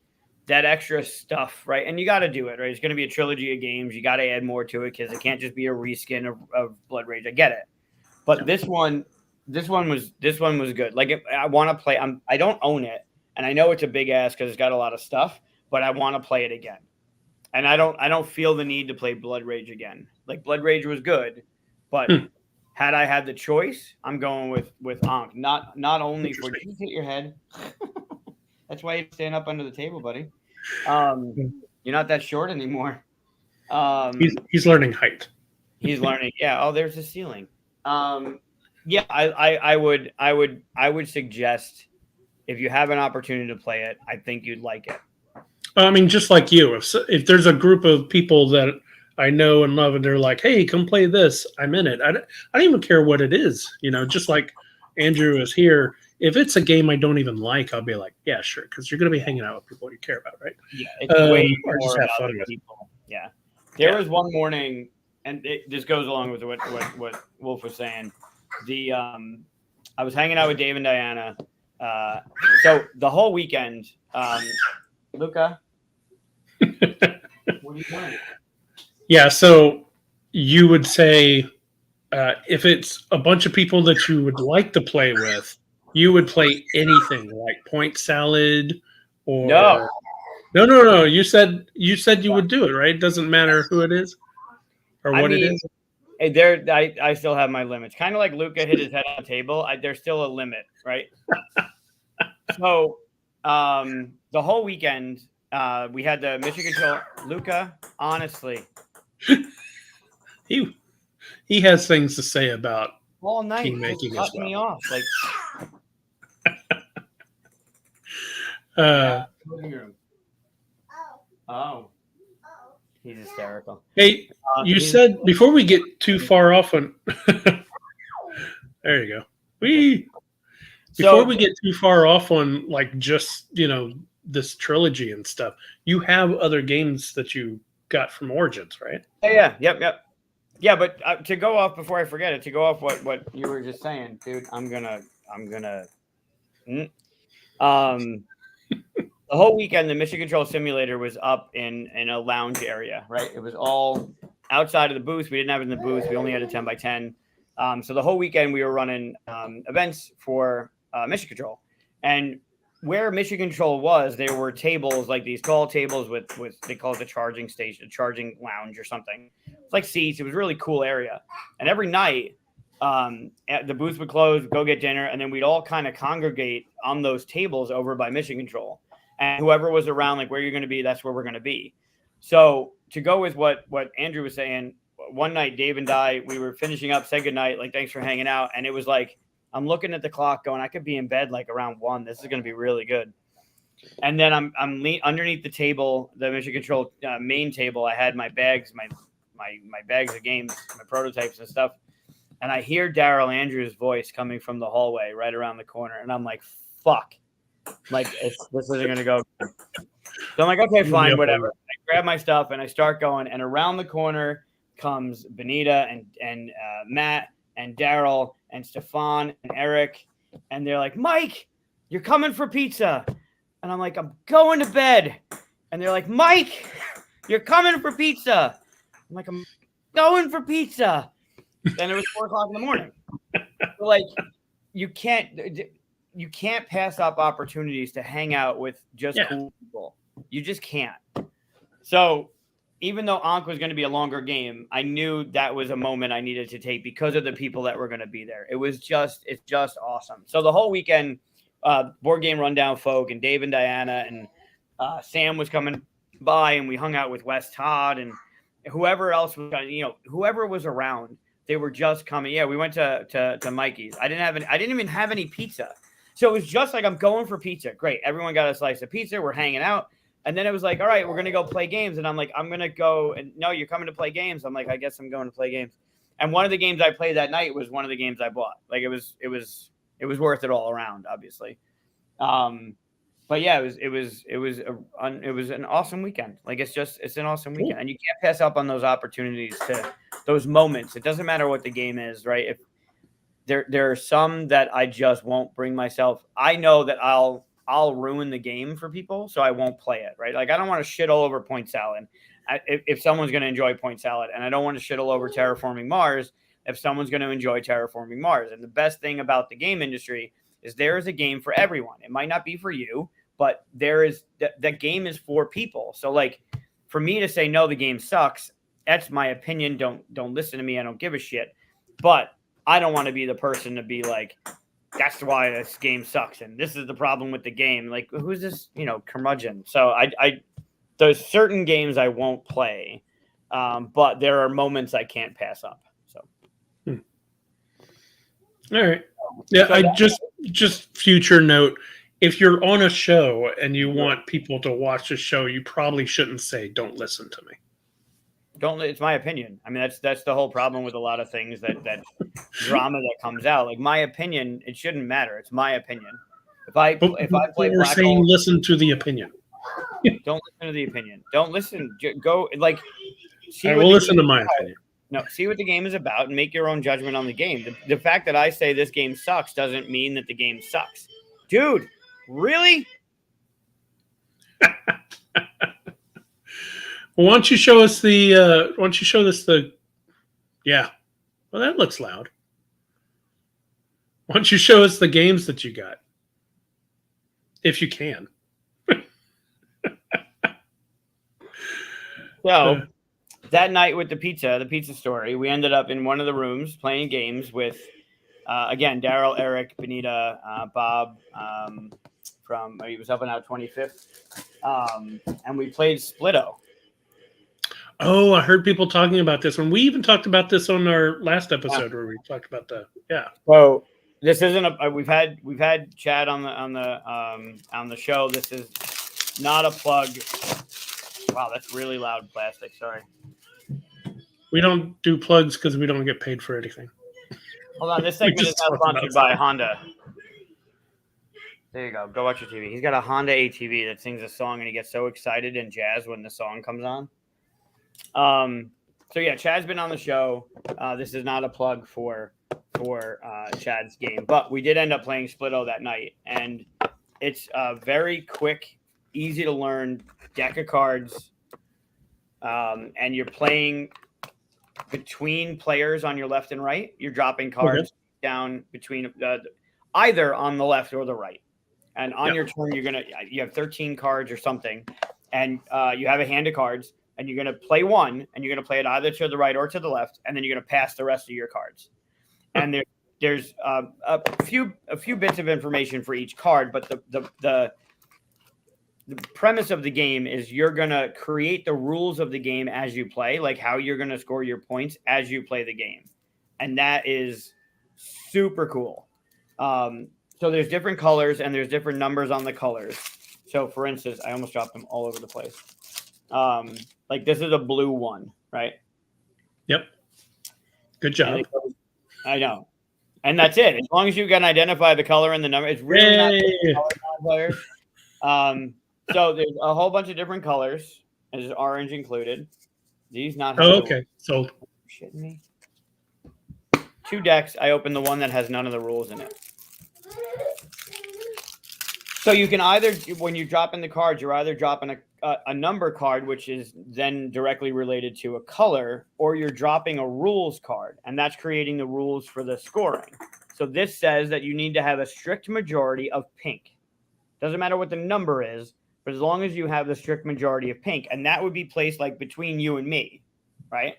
that extra stuff, right? And you got to do it, right? It's going to be a trilogy of games. You got to add more to it because it can't just be a reskin of Blood Rage. I get it, but this one was good. Like I want to play. I don't own it, and I know it's a big ass because it's got a lot of stuff, but I want to play it again. And I don't feel the need to play Blood Rage again. Like Blood Rage was good, but had I had the choice, I'm going with Ankh. Not only for did you hit your head. That's why you stand up under the table, buddy. You're not that short anymore. He's learning height. He's learning. Yeah. Oh, there's the ceiling. Yeah. I would suggest if you have an opportunity to play it, I think you'd like it. I mean, just like you, if there's a group of people that I know and love, and they're like, "Hey, come play this," I'm in it. I don't even care what it is. Just like Andrew is here. If it's a game I don't even like, I'll be like, "Yeah, sure," because you're going to be hanging out with people you care about, right? Yeah, it's way or just more have about fun the with. people. Yeah, there was one morning, and this goes along with what Wolf was saying. I was hanging out with Dave and Diana. So the whole weekend, Luca, what are you doing? Yeah, so you would say if it's a bunch of people that you would like to play with, you would play anything like Point Salad or no. You said you would do it, right? It doesn't matter who it is or what it is. I still have my limits. Kind of like Luca hit his head on the table. There's still a limit, right? So the whole weekend, we had the Mission Control. Luca, honestly, he has things to say about all night team making as well. Me off like. Oh, he's hysterical. Hey, you said before we get too far off on. There you go. Before we get too far off on like just this trilogy and stuff, you have other games that you got from Origins, right? Yeah. Yep. Yeah, but to go off before I forget it, to go off what you were just saying, dude, I'm gonna. The whole weekend, the Mission Control Simulator was up in a lounge area, right? It was all outside of the booth. We didn't have it in the booth. We only had a 10x10. So the whole weekend we were running events for Mission Control, and where Mission Control was, there were tables like these tall tables with they call it the charging station, charging lounge or something. It's like seats. It was a really cool area, and every night the booth would close, go get dinner, and then we'd all kind of congregate on those tables over by Mission Control. And whoever was around, like where you're going to be, that's where we're going to be. So to go with what Andrew was saying, one night, Dave and I, we were finishing up, said goodnight, like, thanks for hanging out. And it was like, I'm looking at the clock going, I could be in bed like around 1. This is going to be really good. And then I'm underneath the table, the Mission Control main table. I had my bags, my bags of games, my prototypes and stuff. And I hear Daryl Andrews' voice coming from the hallway right around the corner. And I'm like, fuck. Like, this isn't going to go. So I'm like, okay, fine, whatever. I grab my stuff and I start going. And around the corner comes Benita and Matt and Daryl and Stefan and Eric. And they're like, Mike, you're coming for pizza. And I'm like, I'm going to bed. And they're like, Mike, you're coming for pizza. I'm like, I'm going for pizza. And it was 4:00 in the morning. So like, you can't pass up opportunities to hang out with just cool people. You just can't. So even though Ankh was going to be a longer game, I knew that was a moment I needed to take because of the people that were going to be there. It's just awesome. So the whole weekend, Board Game Rundown folk and Dave and Diana and Sam was coming by, and we hung out with Wes Todd and whoever else was, whoever was around. They were just coming. Yeah, we went to Mikey's. I didn't even have any pizza. So it was just like, I'm going for pizza. Great. Everyone got a slice of pizza. We're hanging out. And then it was like, all right, we're going to go play games. And I'm like, I'm going to go. And no, you're coming to play games. I'm like, I guess I'm going to play games. And one of the games I played that night was one of the games I bought. Like it was worth it all around, obviously. But yeah, it was an awesome weekend. Like it's an awesome weekend. And you can't pass up on those opportunities to those moments. It doesn't matter what the game is, right? If there are some that I just won't bring myself. I know that I'll I'll ruin the game for people, so I won't play it, right? Like I don't want to shit all over Point Salad if someone's going to enjoy Point Salad, and I don't want to shit all over Terraforming Mars if someone's going to enjoy Terraforming Mars. And the best thing about the game industry is there is a game for everyone. It might not be for you, but there is that game is for people. So like for me to say no, the game sucks, that's my opinion. Don't listen to me. I don't give a shit. But I don't want to be the person to be like, that's why this game sucks and this is the problem with the game. Like, who's this, curmudgeon? So I there's certain games I won't play, but there are moments I can't pass up. So, all right, yeah. So I just future note: if you're on a show and you want people to watch the show, you probably shouldn't say, "Don't listen to me." It's my opinion. I mean, that's the whole problem with a lot of things that drama that comes out. Like my opinion, it shouldn't matter. It's my opinion. If I play we're Black saying, Hole, listen to the opinion. don't listen to the opinion. Don't listen. Go like. I will listen to my opinion. No, see what the game is about and make your own judgment on the game. The fact that I say this game sucks doesn't mean that the game sucks, dude. Really? Well, why don't you show us the? Why don't you show us the? Yeah, well, that looks loud. Why don't you show us the games that you got, if you can? So that night with the pizza story, we ended up in one of the rooms playing games with, again, Daryl, Eric, Benita, Bob, he was helping out 25th, and we played Splitto. Oh, I heard people talking about this one. We even talked about this on our last episode where we talked about So this isn't we've had Chad on the show. This is not a plug. Wow, that's really loud plastic. Sorry. We don't do plugs because we don't get paid for anything. Hold on, this segment is now sponsored by Honda. There you go. Go watch your TV. He's got a Honda ATV that sings a song, and he gets so excited and jazzed when the song comes on. So yeah, Chad's been on the show. This is not a plug for Chad's game, but we did end up playing Splitto that night, and it's a very quick, easy to learn deck of cards, and you're playing between players on your left and right. You're dropping cards down between either on the left or the right, and on your turn you have 13 cards or something, and you have a hand of cards. And you're going to play one, and you're going to play it either to the right or to the left, and then you're going to pass the rest of your cards. And there's a few bits of information for each card, but the premise of the game is you're going to create the rules of the game as you play, like how you're going to score your points as you play the game, and that is super cool. So there's different colors, and there's different numbers on the colors. So, for instance, I almost dropped them all over the place. Like this is a blue one, right? Yep. Good job. I know. And that's it. As long as you can identify the color and the number, it's really not colors. So there's a whole bunch of different colors. There's orange included. These not. Oh, okay. Sold. Shitting me. 2 decks. I opened the one that has none of the rules in it. So you can either, when you drop in the cards, you're either dropping a number card, which is then directly related to a color, or you're dropping a rules card, and that's creating the rules for the scoring. So this says that you need to have a strict majority of pink. Doesn't matter what the number is, but as long as you have the strict majority of pink, and that would be placed like between you and me, right?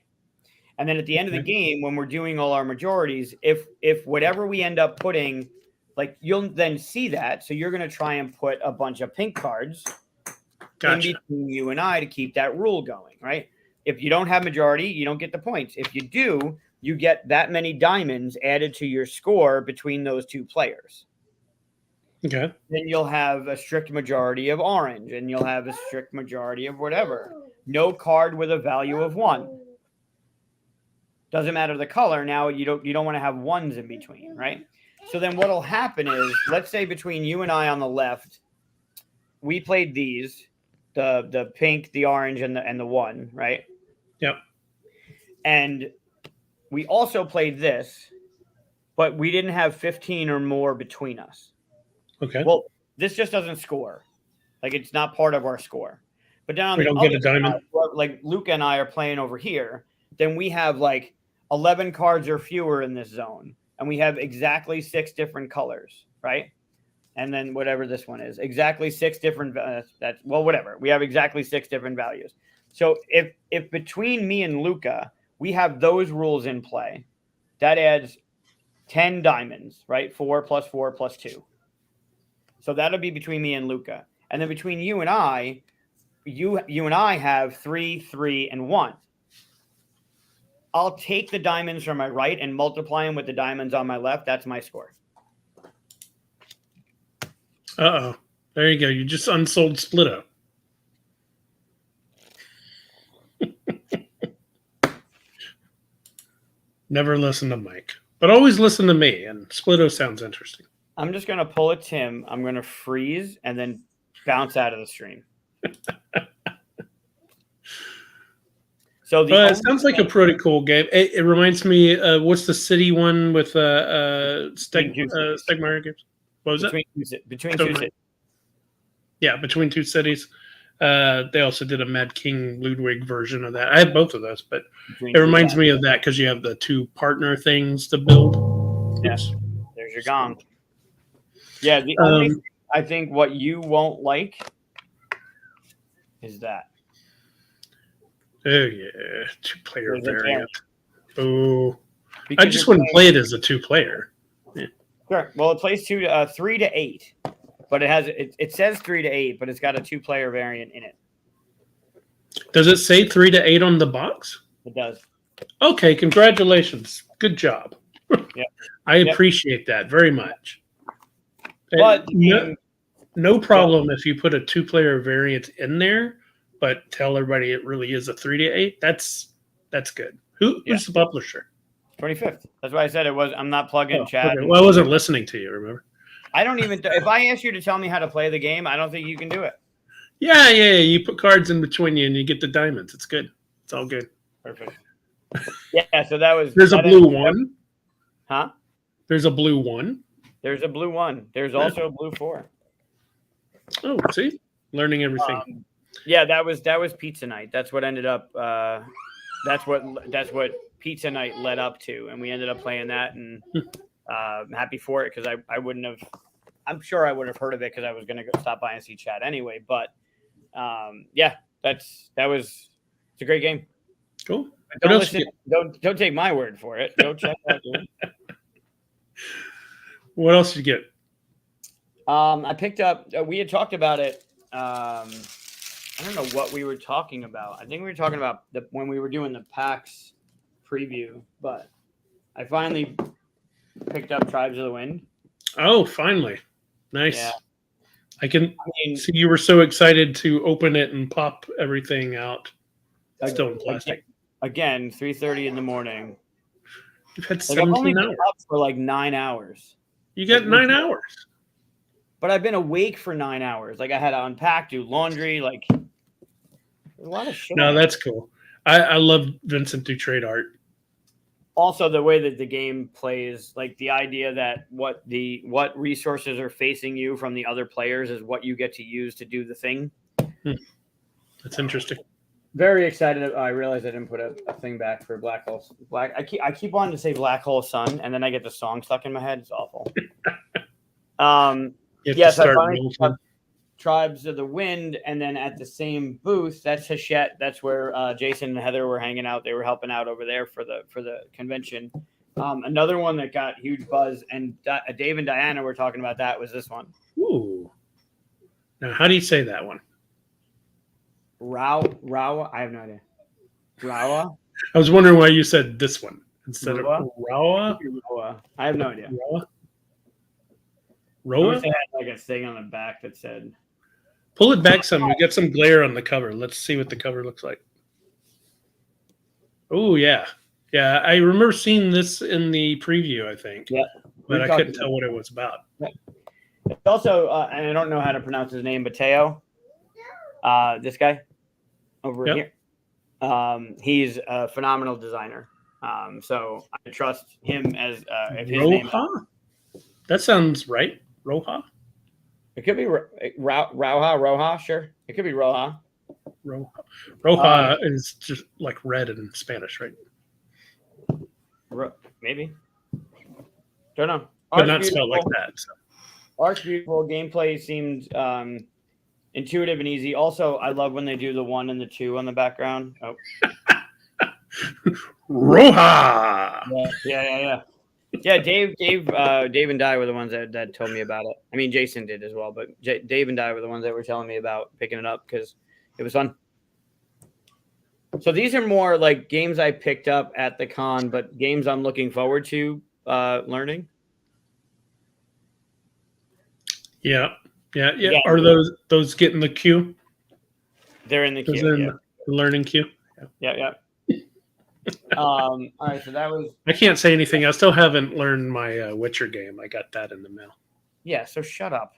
And then at the end of the game, when we're doing all our majorities, if whatever we end up putting, like you'll then see that. So you're going to try and put a bunch of pink cards in between you and I to keep that rule going, right? If you don't have majority, you don't get the points. If you do, you get that many diamonds added to your score between those 2 players. Okay. Then you'll have a strict majority of orange, and you'll have a strict majority of whatever. No card with a value of 1. Doesn't matter the color. Now you don't want to have ones in between, right? So then what'll happen is, let's say between you and I on the left, we played these, the pink, the orange, and the 1, right? Yep. And we also played this, but we didn't have 15 or more between us. Okay. Well, this just doesn't score. Like it's not part of our score. But down on We the don't get a other diamond. side, like Luca and I are playing over here, then we have like 11 cards or fewer in this zone, and we have exactly 6 different colors, right? And then whatever this one is, exactly 6 different. Whatever. We have exactly 6 different values. So if between me and Luca we have those rules in play, that adds 10 diamonds, right? 4 plus 4 plus 2. So that'll be between me and Luca, and then between you and I. You and I have 3, 3, and 1. I'll take the diamonds from my right and multiply them with the diamonds on my left. That's my score. Uh-oh. There you go. You just unsold Splitto. Never listen to Mike, but always listen to me, and Splitto sounds interesting. I'm just going to pull a Tim. I'm going to freeze and then bounce out of the stream. So it sounds like a pretty cool game. It reminds me, what's the city one with Stegmaier games? What was Between two cities. Yeah, Between Two Cities. They also did a Mad King Ludwig version of that. I have both of those, but it reminds me of that because you have the 2 partner things to build. Yes, there's your gong. Yeah, the only thing I think what you won't like is that. Oh yeah, 2-player variant. Oh, Because I just wouldn't play it as a 2-player. Yeah. Sure. Well, it plays 3 to 8, but it says 3 to 8, but it's got a 2-player variant in it. Does it say 3 to 8 on the box? It does. Okay, congratulations. Good job. Yeah. I appreciate that very much. But no problem if you put a 2-player variant in there, but tell everybody it really is a 3 to 8. That's good. Who's the publisher? 25th. That's why I said it was. I'm not plugging chat. Okay. Well, I wasn't listening to you. Remember? I don't even. If I ask you to tell me how to play the game, I don't think you can do it. Yeah. You put cards in between you and you get the diamonds. It's good. It's all good. Perfect. Yeah. So that was. There's a blue one. Huh? There's a blue one. There's a blue one. There's also a blue 4. Oh, see, learning everything. Yeah, that was pizza night. That's what ended up. That's what pizza night led up to, and we ended up playing that, and I'm happy for it because I wouldn't have. I'm sure I would have heard of it because I was going to go stop by and see chat anyway. But yeah, it's a great game. Cool. Don't take my word for it. Go check that game. What else did you get? I picked up. We had talked about it. I don't know what we were talking about. I think we were talking about when we were doing the PAX preview, but I finally picked up Tribes of the Wind. Oh, finally. Nice. Yeah. I see you were so excited to open it and pop everything out. Still in plastic. Again, 3:30 in the morning. You've had I've 17 only been hours. up for like 9 hours. You got 9 hours. But I've been awake for 9 hours. Like I had to unpack, do laundry, like a lot of shit. No, that's cool. I love Vincent Dutrait art. Also, the way that the game plays, like the idea that what resources are facing you from the other players is what you get to use to do the thing. That's interesting. Very excited. I realized I didn't put a thing back for Black Hole. I keep wanting to say Black Hole Sun, and then I get the song stuck in my head. It's awful. Yes, I finally got Tribes of the Wind, and then at the same booth, that's Hachette. That's where Jason and Heather were hanging out. They were helping out over there for the convention. Another one that got huge buzz, and Dave and Diana were talking about that, was this one. Ooh. Now, how do you say that one? Rawa. I have no idea. Rawa. I was wondering why you said this one instead of Rawa. Rawa. I have no idea. Rawa. They had like a thing on the back that said. Pull it back some. We got some glare on the cover. Let's see what the cover looks like. Oh yeah, yeah. I remember seeing this in the preview. I think. Yeah. But I couldn't tell what it was about. Yeah. It's also, and I don't know how to pronounce his name, Mateo. This guy over here. He's a phenomenal designer. So I trust him as if his name. That sounds right. Roja. It could be Roja, sure. It could be Roja. Roja is just like red in Spanish, right? Maybe. Don't know. But not spelled like that. So. Art's beautiful. Gameplay seemed intuitive and easy. Also, I love when they do the 1 and the 2 on the background. Oh, Roja. Yeah. Yeah, Dave and Di were the ones that told me about it. I mean, Jason did as well, but Dave and Di were the ones that were telling me about picking it up because it was fun. So these are more like games I picked up at the con, but games I'm looking forward to learning. Yeah. Are those getting the queue? They're in the queue. They're in the learning queue. Yeah. All right, so that was. I can't say anything. I still haven't learned my Witcher game. I got that in the mail. Yeah, so shut up.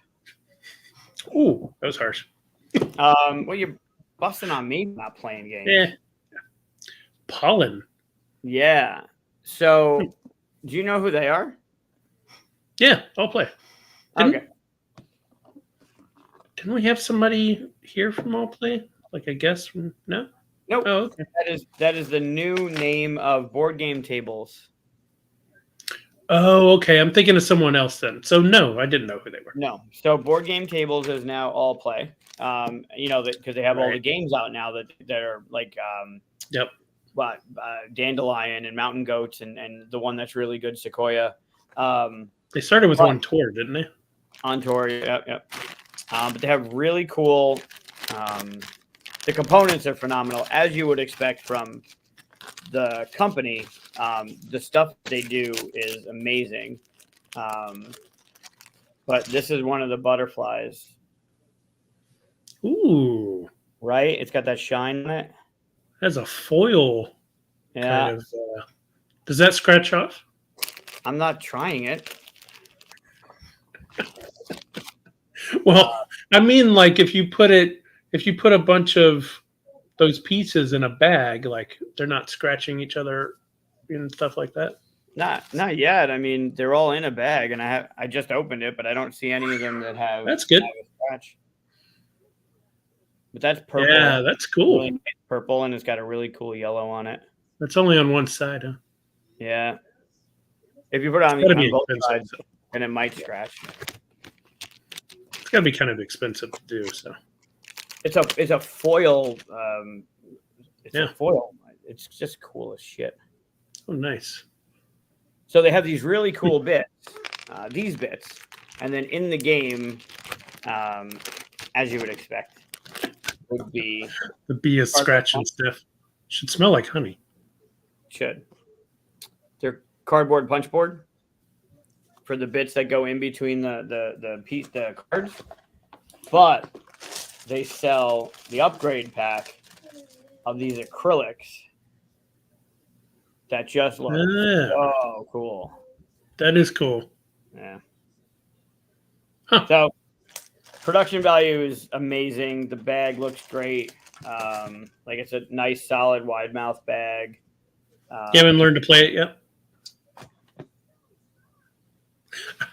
Ooh, that was harsh. Well, you're busting on me not playing games. Yeah. Pollen. Yeah. So, do you know who they are? Yeah, I'll play. Okay. Didn't we have somebody here from All Play? Like, I guess no. Nope. Oh, okay. That is the new name of Board Game Tables. Oh, okay. I'm thinking of someone else then. So no, I didn't know who they were. No. So Board Game Tables is now All Play. Because they have all the games out now that are like Yep. Dandelion and Mountain Goats and the one that's really good, Sequoia. They started with one tour, didn't they? On tour, yep. But they have really cool. The components are phenomenal, as you would expect from the company. The stuff they do is amazing. But this is one of the butterflies. Ooh. Right? It's got that shine on it. Has a foil. Yeah. Kind of, does that scratch off? I'm not trying it. Well, I mean, like if you put a bunch of those pieces in a bag, like they're not scratching each other and stuff like that. Not yet. I mean, they're all in a bag, and I just opened it, but I don't see any of them that have. That's good. Have a scratch. But that's purple. Yeah, that's cool. Really purple, and it's got a really cool yellow on it. That's only on one side, huh? Yeah. If you put it on both sides, then it might scratch. It's got to be kind of expensive to do. So it's a foil. A foil. It's just cool as shit. Oh, nice. So they have these really cool bits, these bits, and then in the game, as you would expect, would be the bee is scratching stuff. Should smell like honey. Should. They're cardboard punch board for the bits that go in between the cards, but they sell the upgrade pack of these acrylics that just look so cool. That is cool. Yeah. Huh. So production value is amazing. The bag looks great. Like it's a nice, solid, wide mouth bag. You haven't learned to play it yet?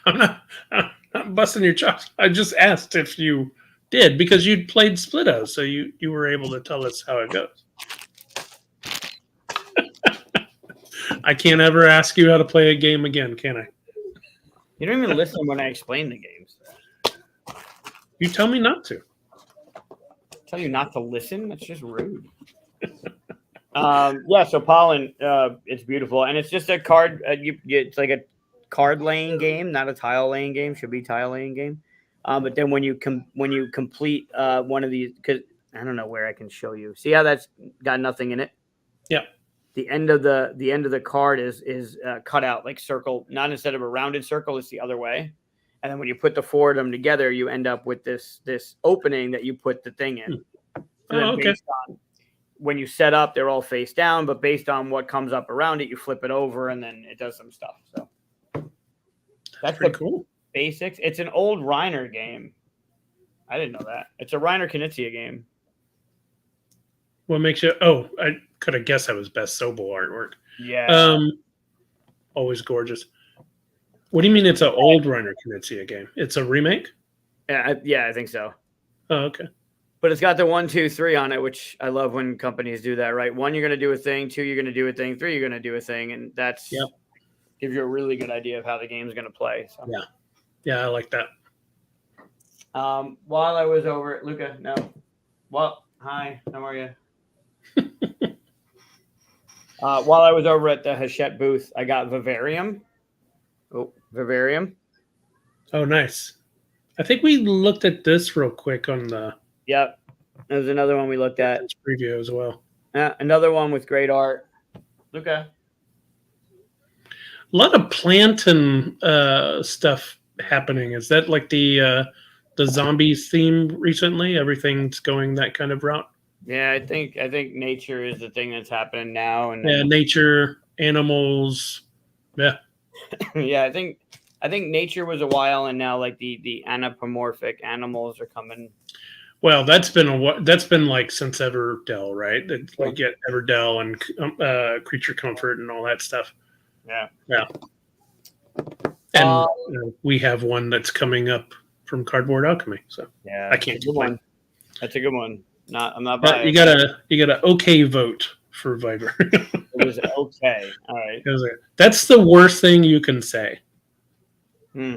I'm not busting your chops. I just asked if you did because you'd played Splitto, so you were able to tell us how it goes. I can't ever ask you how to play a game again, can I? You don't even listen when I explain the games. You tell me not to. Tell you not to listen? That's just rude. Yeah, so Pollen, it's beautiful, and it's just a card. It's like a card laying game, not a tile laying game. Should be tile laying game. But then when you complete one of these, because I don't know where I can show you. See how that's got nothing in it? Yeah. The end of the card is cut out like circle, not instead of a rounded circle, it's the other way. And then when you put the four of them together, you end up with this opening that you put the thing in. Okay. When you set up, they're all face down, but based on what comes up around it, you flip it over and then it does some stuff. So that's pretty cool. Basics. It's an old Reiner game. I didn't know that. It's a Reiner Knizia game. What makes you? Oh, I could have guessed that was Best Sobel artwork. Yeah. Always gorgeous. What do you mean it's an old Reiner Knizia game? It's a remake? Yeah, I think so. Oh, okay. But it's got the 1, 2, 3 on it, which I love when companies do that, right? 1, you're going to do a thing. 2, you're going to do a thing. 3, you're going to do a thing. And that's Yep. gives you a really good idea of how the game's going to play. So. Yeah. Yeah, I like that. While I was over at Luca, no. Well, hi, how are you? While I was over at the Hachette booth, I got Vivarium. Oh, Vivarium. Oh, nice. I think we looked at this real quick on the Yep. There's another one we looked at. preview as well. Another one with great art. Luca. A lot of plant and stuff happening. Is that like the zombies theme recently? Everything's going that kind of route. Yeah, I think nature is the thing that's happening now, and Yeah, nature, animals. Yeah, yeah, I think nature was a while, and now like the anthropomorphic animals are coming. well, that's been like since Everdell, right? It's like get Everdell and Creature Comfort and all that stuff. Yeah. And we have one that's coming up from Cardboard Alchemy. So yeah, I can't complain. That's a good one. I'm not But buying. you got a okay vote for Viper. It was okay. All right. That's the worst thing you can say. Hmm.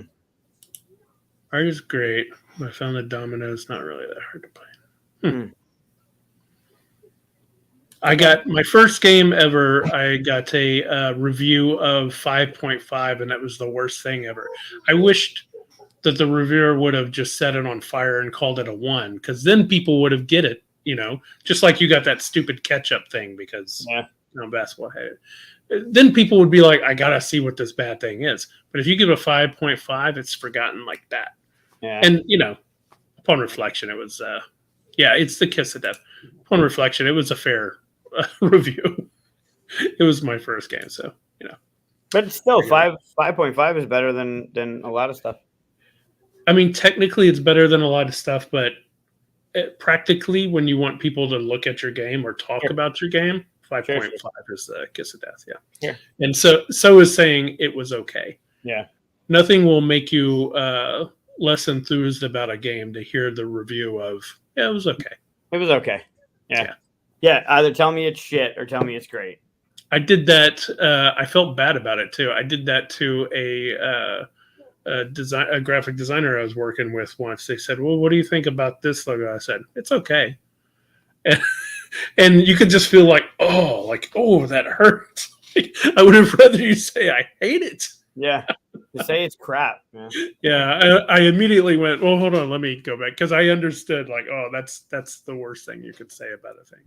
Art is great. I found the dominoes not really that hard to play. I got my first game ever. I got a review of 5.5, and that was the worst thing ever. I wished that the reviewer would have just set it on fire and called it a 1, because then people would have get it. Just like you got that stupid catch-up thing because basketball had it. Then people would be like, I gotta see what this bad thing is. But if you give a 5.5, it's forgotten like that. Yeah. And upon reflection, it was it's the kiss of death. Upon reflection, it was a fair review. It was my first game, so But still, 5.5 is better than a lot of stuff. I mean, technically, it's better than a lot of stuff, but practically, when you want people to look at your game or talk about your game, 5.5 is the kiss of death. Yeah. And so is saying it was okay. Yeah. Nothing will make you less enthused about a game to hear the review of it was okay. It was okay. Yeah. Either tell me it's shit or tell me it's great. I did that. I felt bad about it too. I did that to a graphic designer I was working with once. They said, "Well, what do you think about this logo?" I said, "It's okay," and you could just feel like, oh, that hurts. I would have rather you say, "I hate it." Yeah, to say it's crap. Yeah, I immediately went, well, hold on, let me go back, because I understood like, oh, that's the worst thing you could say about a thing.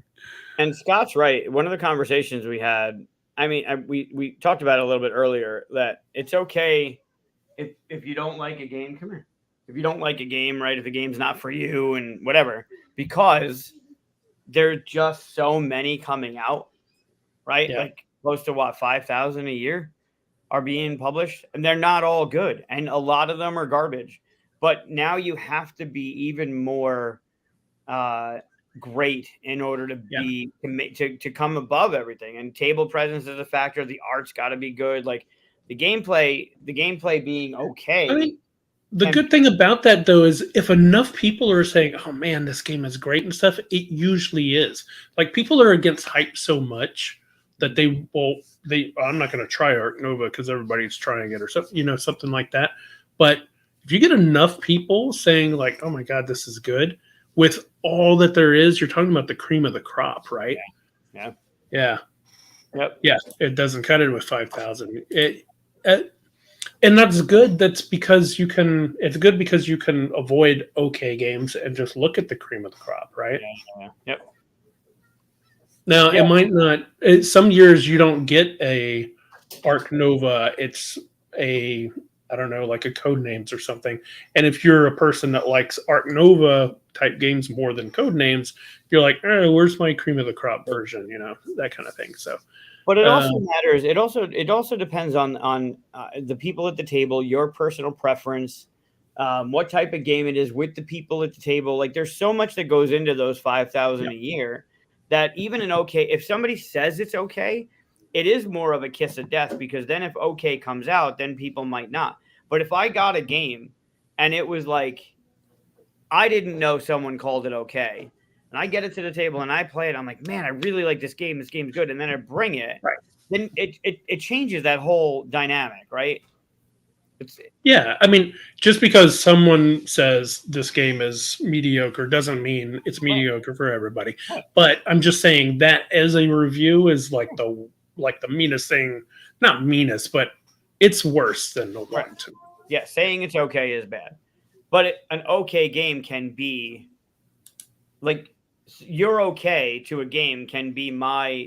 And Scott's right. One of the conversations we had, I mean, we talked about it a little bit earlier, that it's okay if you don't like a game. Come here. If you don't like a game, right? If the game's not for you and whatever, because there's just so many coming out, right? Yeah. Like close to 5,000 a year are being published, and they're not all good, and a lot of them are garbage. But now you have to be even more great in order to be to come above everything. And table presence is a factor. The art's got to be good. Like the gameplay being okay. I mean, the good thing about that though is if enough people are saying, "Oh man, this game is great" and stuff, it usually is. Like people are against hype so much that I'm not going to try Ark Nova because everybody's trying it or something, something like that. But if you get enough people saying like, "Oh my God, this is good," with all that there is, you're talking about the cream of the crop, right? Yeah. Yep. Yeah. It doesn't cut it with 5,000. And that's good. That's because it's good because you can avoid okay games and just look at the cream of the crop, right? Yeah. Yep. Now, it might not. Some years you don't get a Ark Nova. It's I don't know, like a Codenames or something. And if you're a person that likes Ark Nova type games more than Codenames, you're like, where's my cream of the crop version? That kind of thing. So, but it also matters. It also depends on the people at the table, your personal preference, what type of game it is with the people at the table. Like, there's so much that goes into those 5,000 a year. That even if somebody says it's okay, it is more of a kiss of death, because then if okay comes out, then people might not. But if I got a game and it was like I didn't know someone called it okay. And I get it to the table and I play it. I'm like, man, I really like this game. This game's good. And then I bring it. Right. Then it changes that whole dynamic, right? Yeah, I mean, just because someone says this game is mediocre doesn't mean it's mediocre for everybody. But I'm just saying that as a review is like the meanest thing. Not meanest, but it's worse than the one. Yeah, saying it's okay is bad. But an okay game can be like you're okay to a game can be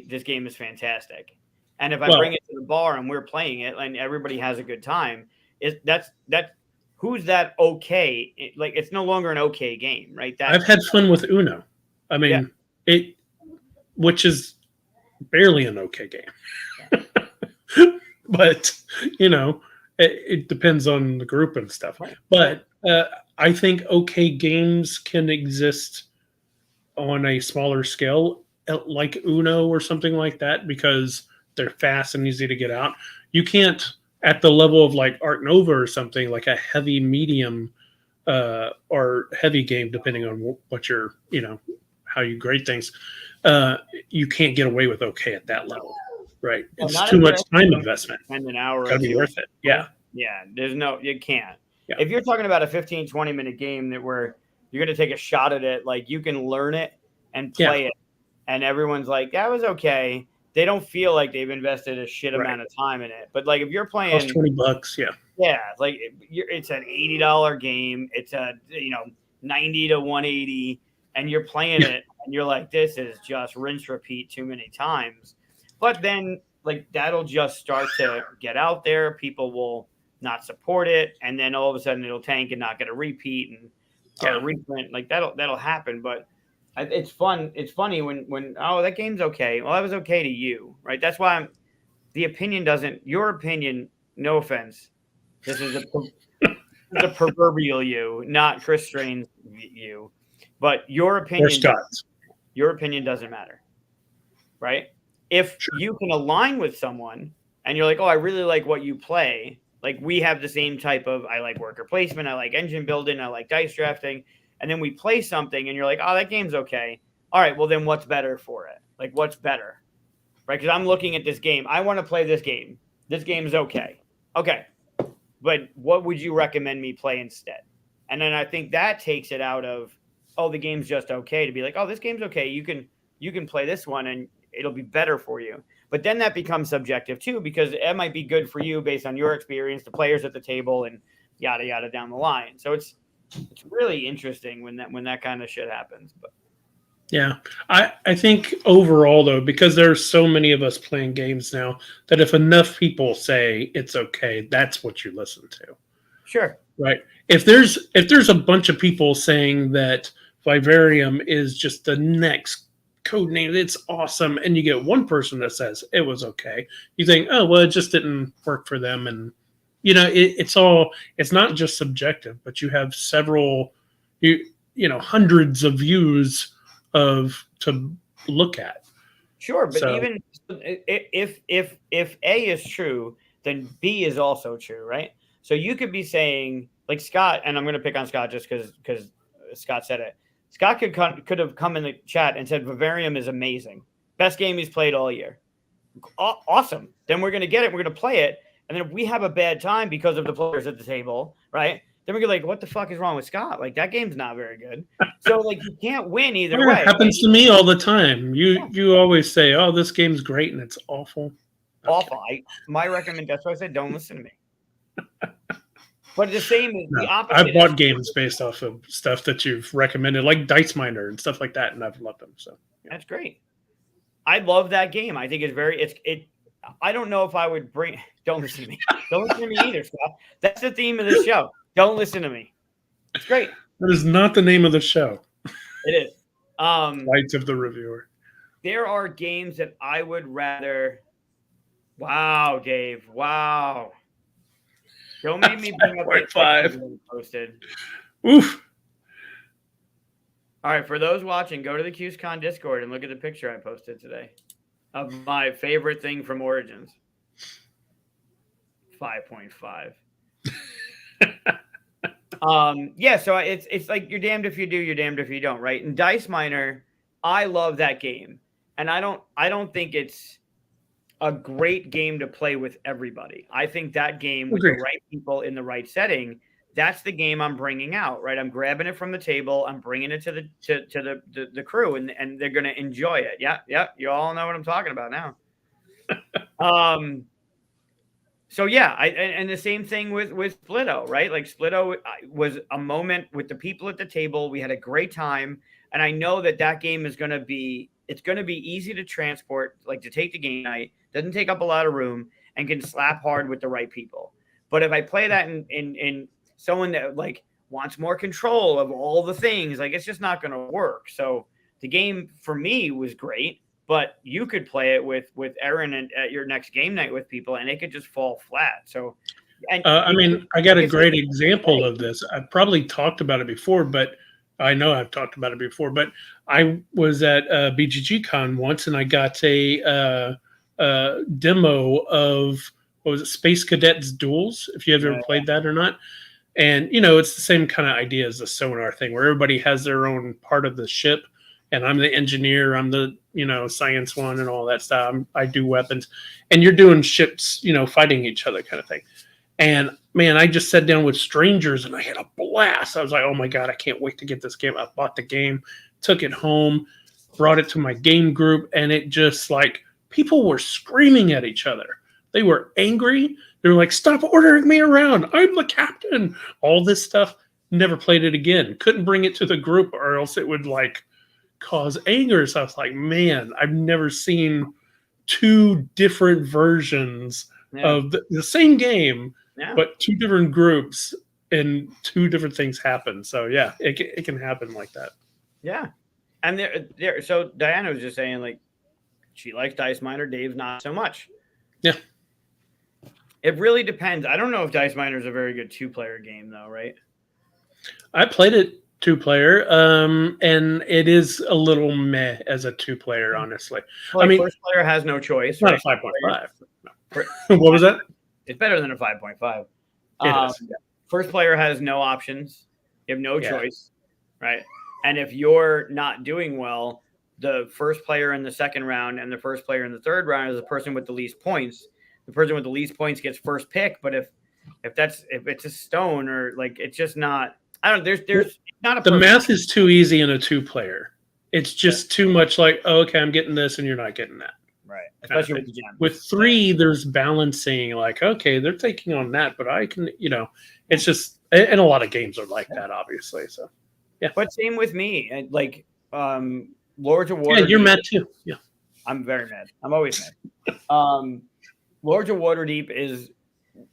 this game is fantastic. And if I bring it to the bar and we're playing it and everybody has a good time, that's who's that okay? Like it's no longer an okay game, right? I've had fun with Uno. I mean, which is barely an okay game. But, it depends on the group and stuff. Right. But I think okay games can exist on a smaller scale, like Uno or something like that, because they're fast and easy to get out. You can't, at the level of like Art Nova or something, like a heavy, medium, or heavy game, depending on what you're, how you grade things. You can't get away with okay at that level, right? It's too much time investment. And an hour. Gotta be worth it. Yeah. Yeah. You can't. Yeah. If you're talking about a 15, 20-minute game where you're going to take a shot at it, like you can learn it and play it. And everyone's like, that was okay. They don't feel like they've invested a shit amount of time in it. But like if you're playing cost $20, yeah, like it's an $80 game. It's a 90 to 180, and you're playing it, and you're like, this is just rinse repeat too many times. But then like that'll just start to get out there. People will not support it, and then all of a sudden it'll tank and not get a repeat and reprint. Like that'll happen, but. It's fun. It's funny when that game's okay. Well, that was okay to you, right? That's why your opinion, no offense. This is a proverbial you, not Chris Strain's you. But your opinion doesn't matter. Right? If you can align with someone and you're like, oh, I really like what you play. Like we have the same type of I like worker placement, I like engine building, I like dice drafting. And then we play something and you're like, oh, that game's okay. All right, well, then what's better for it? Like, what's better? Right? Because I'm looking at this game. I want to play this game. This game's okay. Okay. But what would you recommend me play instead? And then I think that takes it out of, oh, the game's just okay, to be like, oh, this game's okay. You can play this one and it'll be better for you. But then that becomes subjective too, because it might be good for you based on your experience, the players at the table, and yada, yada down the line. So it's really interesting when that kind of shit happens. But yeah, I think overall though, because there's so many of us playing games now, that if enough people say it's okay, that's what you listen to. Sure. Right. If there's a bunch of people saying that Vivarium is just the next code name, it's awesome, and you get one person that says it was okay, you think, oh well, it just didn't work for them, and it's not just subjective, but you have several, hundreds of views to look at. Sure, but even if A is true, then B is also true, right? So you could be saying like Scott, and I'm going to pick on Scott just because Scott said it. Scott could have come in the chat and said Vivarium is amazing, best game he's played all year. Awesome. Then we're going to get it. We're going to play it. And then if we have a bad time because of the players at the table, right? Then we're like, what the fuck is wrong with Scott? Like, that game's not very good. So, like, you can't win either way. It happens to me all the time. You always say, oh, this game's great, and it's awful. Awful. My recommendation, that's why I said don't listen to me. But the same is the opposite. I've bought games based off of stuff that you've recommended, like Dice Miner and stuff like that, and I've loved them. So That's great. I love that game. I think it's I don't know if I would bring. Don't listen to me. Don't listen to me either, Scott. That's the theme of the show. Don't listen to me. It's great. That is not the name of the show. It is. Lights of the Reviewer. There are games that I would rather. Wow, Dave. Wow. Don't make me bring up the 5. posted. Oof. All right, for those watching, go to the QsCon Discord and look at the picture I posted today of my favorite thing from Origins. 5.5. Yeah, so it's like you're damned if you do, you're damned if you don't, right? And Dice Miner, I love that game, and I don't think it's a great game to play with everybody. I think that game with the Agreed. right people in the right setting, that's the game I'm bringing out, right? I'm grabbing it from the table, I'm bringing it to the crew, and they're gonna enjoy it. Yeah, yeah, you all know what I'm talking about now. So yeah, and the same thing with Splitto, right? Like Splitto was a moment with the people at the table. We had a great time, and I know that game is going to be easy to transport, like to take to game night. Doesn't take up a lot of room and can slap hard with the right people. But if I play that in someone that like wants more control of all the things, like it's just not going to work. So the game for me was great. But you could play it with Aaron and at your next game night with people, and it could just fall flat. So, and I mean, I got a great example of this. I've probably talked about it before, but I know I've talked about it before. But I was at BGG Con once, and I got a demo of what was it, Space Cadets Duels? If you have ever played that or not. And it's the same kind of idea as the sonar thing, where everybody has their own part of the ship. And I'm the engineer, I'm the, science one and all that stuff. I do weapons. And you're doing ships, fighting each other kind of thing. And man, I just sat down with strangers and I had a blast. I was like, oh my God, I can't wait to get this game. I bought the game, took it home, brought it to my game group. And it just like, people were screaming at each other. They were angry. They were like, stop ordering me around. I'm the captain. All this stuff. Never played it again. Couldn't bring it to the group or else it would like cause anger. So I was like, man, I've never seen two different versions of the same game, but two different groups and two different things happen. So yeah, it can happen like that. Yeah. And there. So Diana was just saying like, she likes Dice Miner, Dave's not so much. Yeah. It really depends. I don't know if Dice Miner is a very good 2-player game though, right? I played it 2-player, and it is a little meh as a 2-player, honestly. Well, I mean, first player has no choice. Not a 5.5. No. What was that? It's better than a 5.5. Yeah. First player has no options. You have no choice, right? And if you're not doing well, the first player in the second round and the first player in the third round is the person with the least points. The person with the least points gets first pick. But if it's a stone or like it's just not. I don't. There's not a. The math is too easy in a 2-player. It's just too much. Like, oh, okay, I'm getting this, and you're not getting that. Right. Especially with the gems. With 3, there's balancing. Like, okay, they're taking on that, but I can. It's just, and a lot of games are like that, obviously. So, yeah. But same with me. Like, Lords of Waterdeep. Yeah, you're mad too. Yeah. I'm very mad. I'm always mad. Lords of Waterdeep is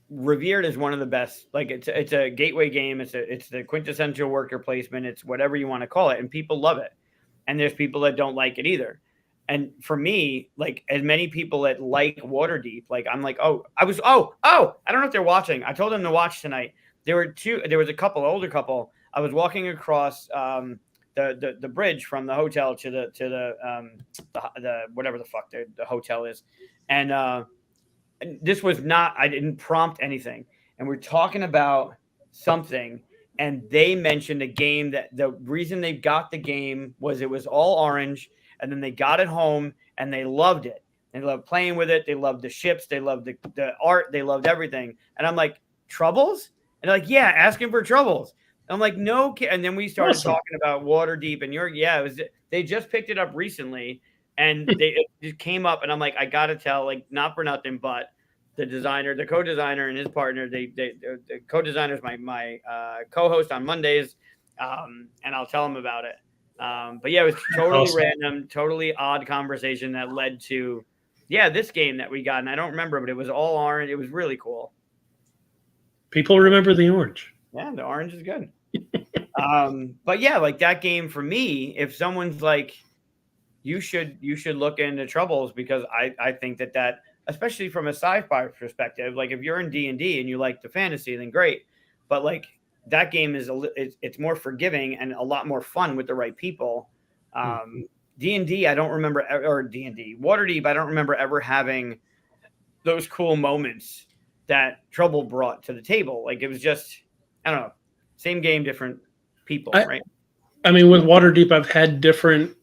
revered as one of the best. Like it's a gateway game. It's the quintessential worker placement. It's whatever you want to call it, and people love it. And there's people that don't like it either. And for me, like as many people that like Waterdeep, like I'm like, I don't know if they're watching. I told them to watch tonight. There was a older couple. I was walking across the bridge from the hotel to the whatever the fuck the hotel is, and this was not. I didn't prompt anything, and we're talking about something, and they mentioned a game that the reason they got the game was it was all orange, and then they got it home and they loved it. They loved playing with it. They loved the ships. They loved the art. They loved everything. And I'm like, Troubles? And they're like, yeah, asking for Troubles. I'm like, no. And then we started talking about Waterdeep, and they just picked it up recently, and it just came up, and I'm like, I gotta tell, like, not for nothing, but the co-designer, and his partner, the co-designer's my co-host on Mondays, and I'll tell him about it. But yeah, it was totally random, totally odd conversation that led to, this game that we got, and I don't remember, but it was all orange. It was really cool. People remember the orange. Yeah, the orange is good. But yeah, like that game for me, if someone's like, you should look into Troubles, because I think that especially from a sci-fi perspective, like if you're in D&D and you like the fantasy, then great. But like that game it's more forgiving and a lot more fun with the right people. D&D, I don't remember, or D&D, Waterdeep, I don't remember ever having those cool moments that Trouble brought to the table. Like it was just, I don't know. Same game, different people, I- right? I mean, with Waterdeep, I've had different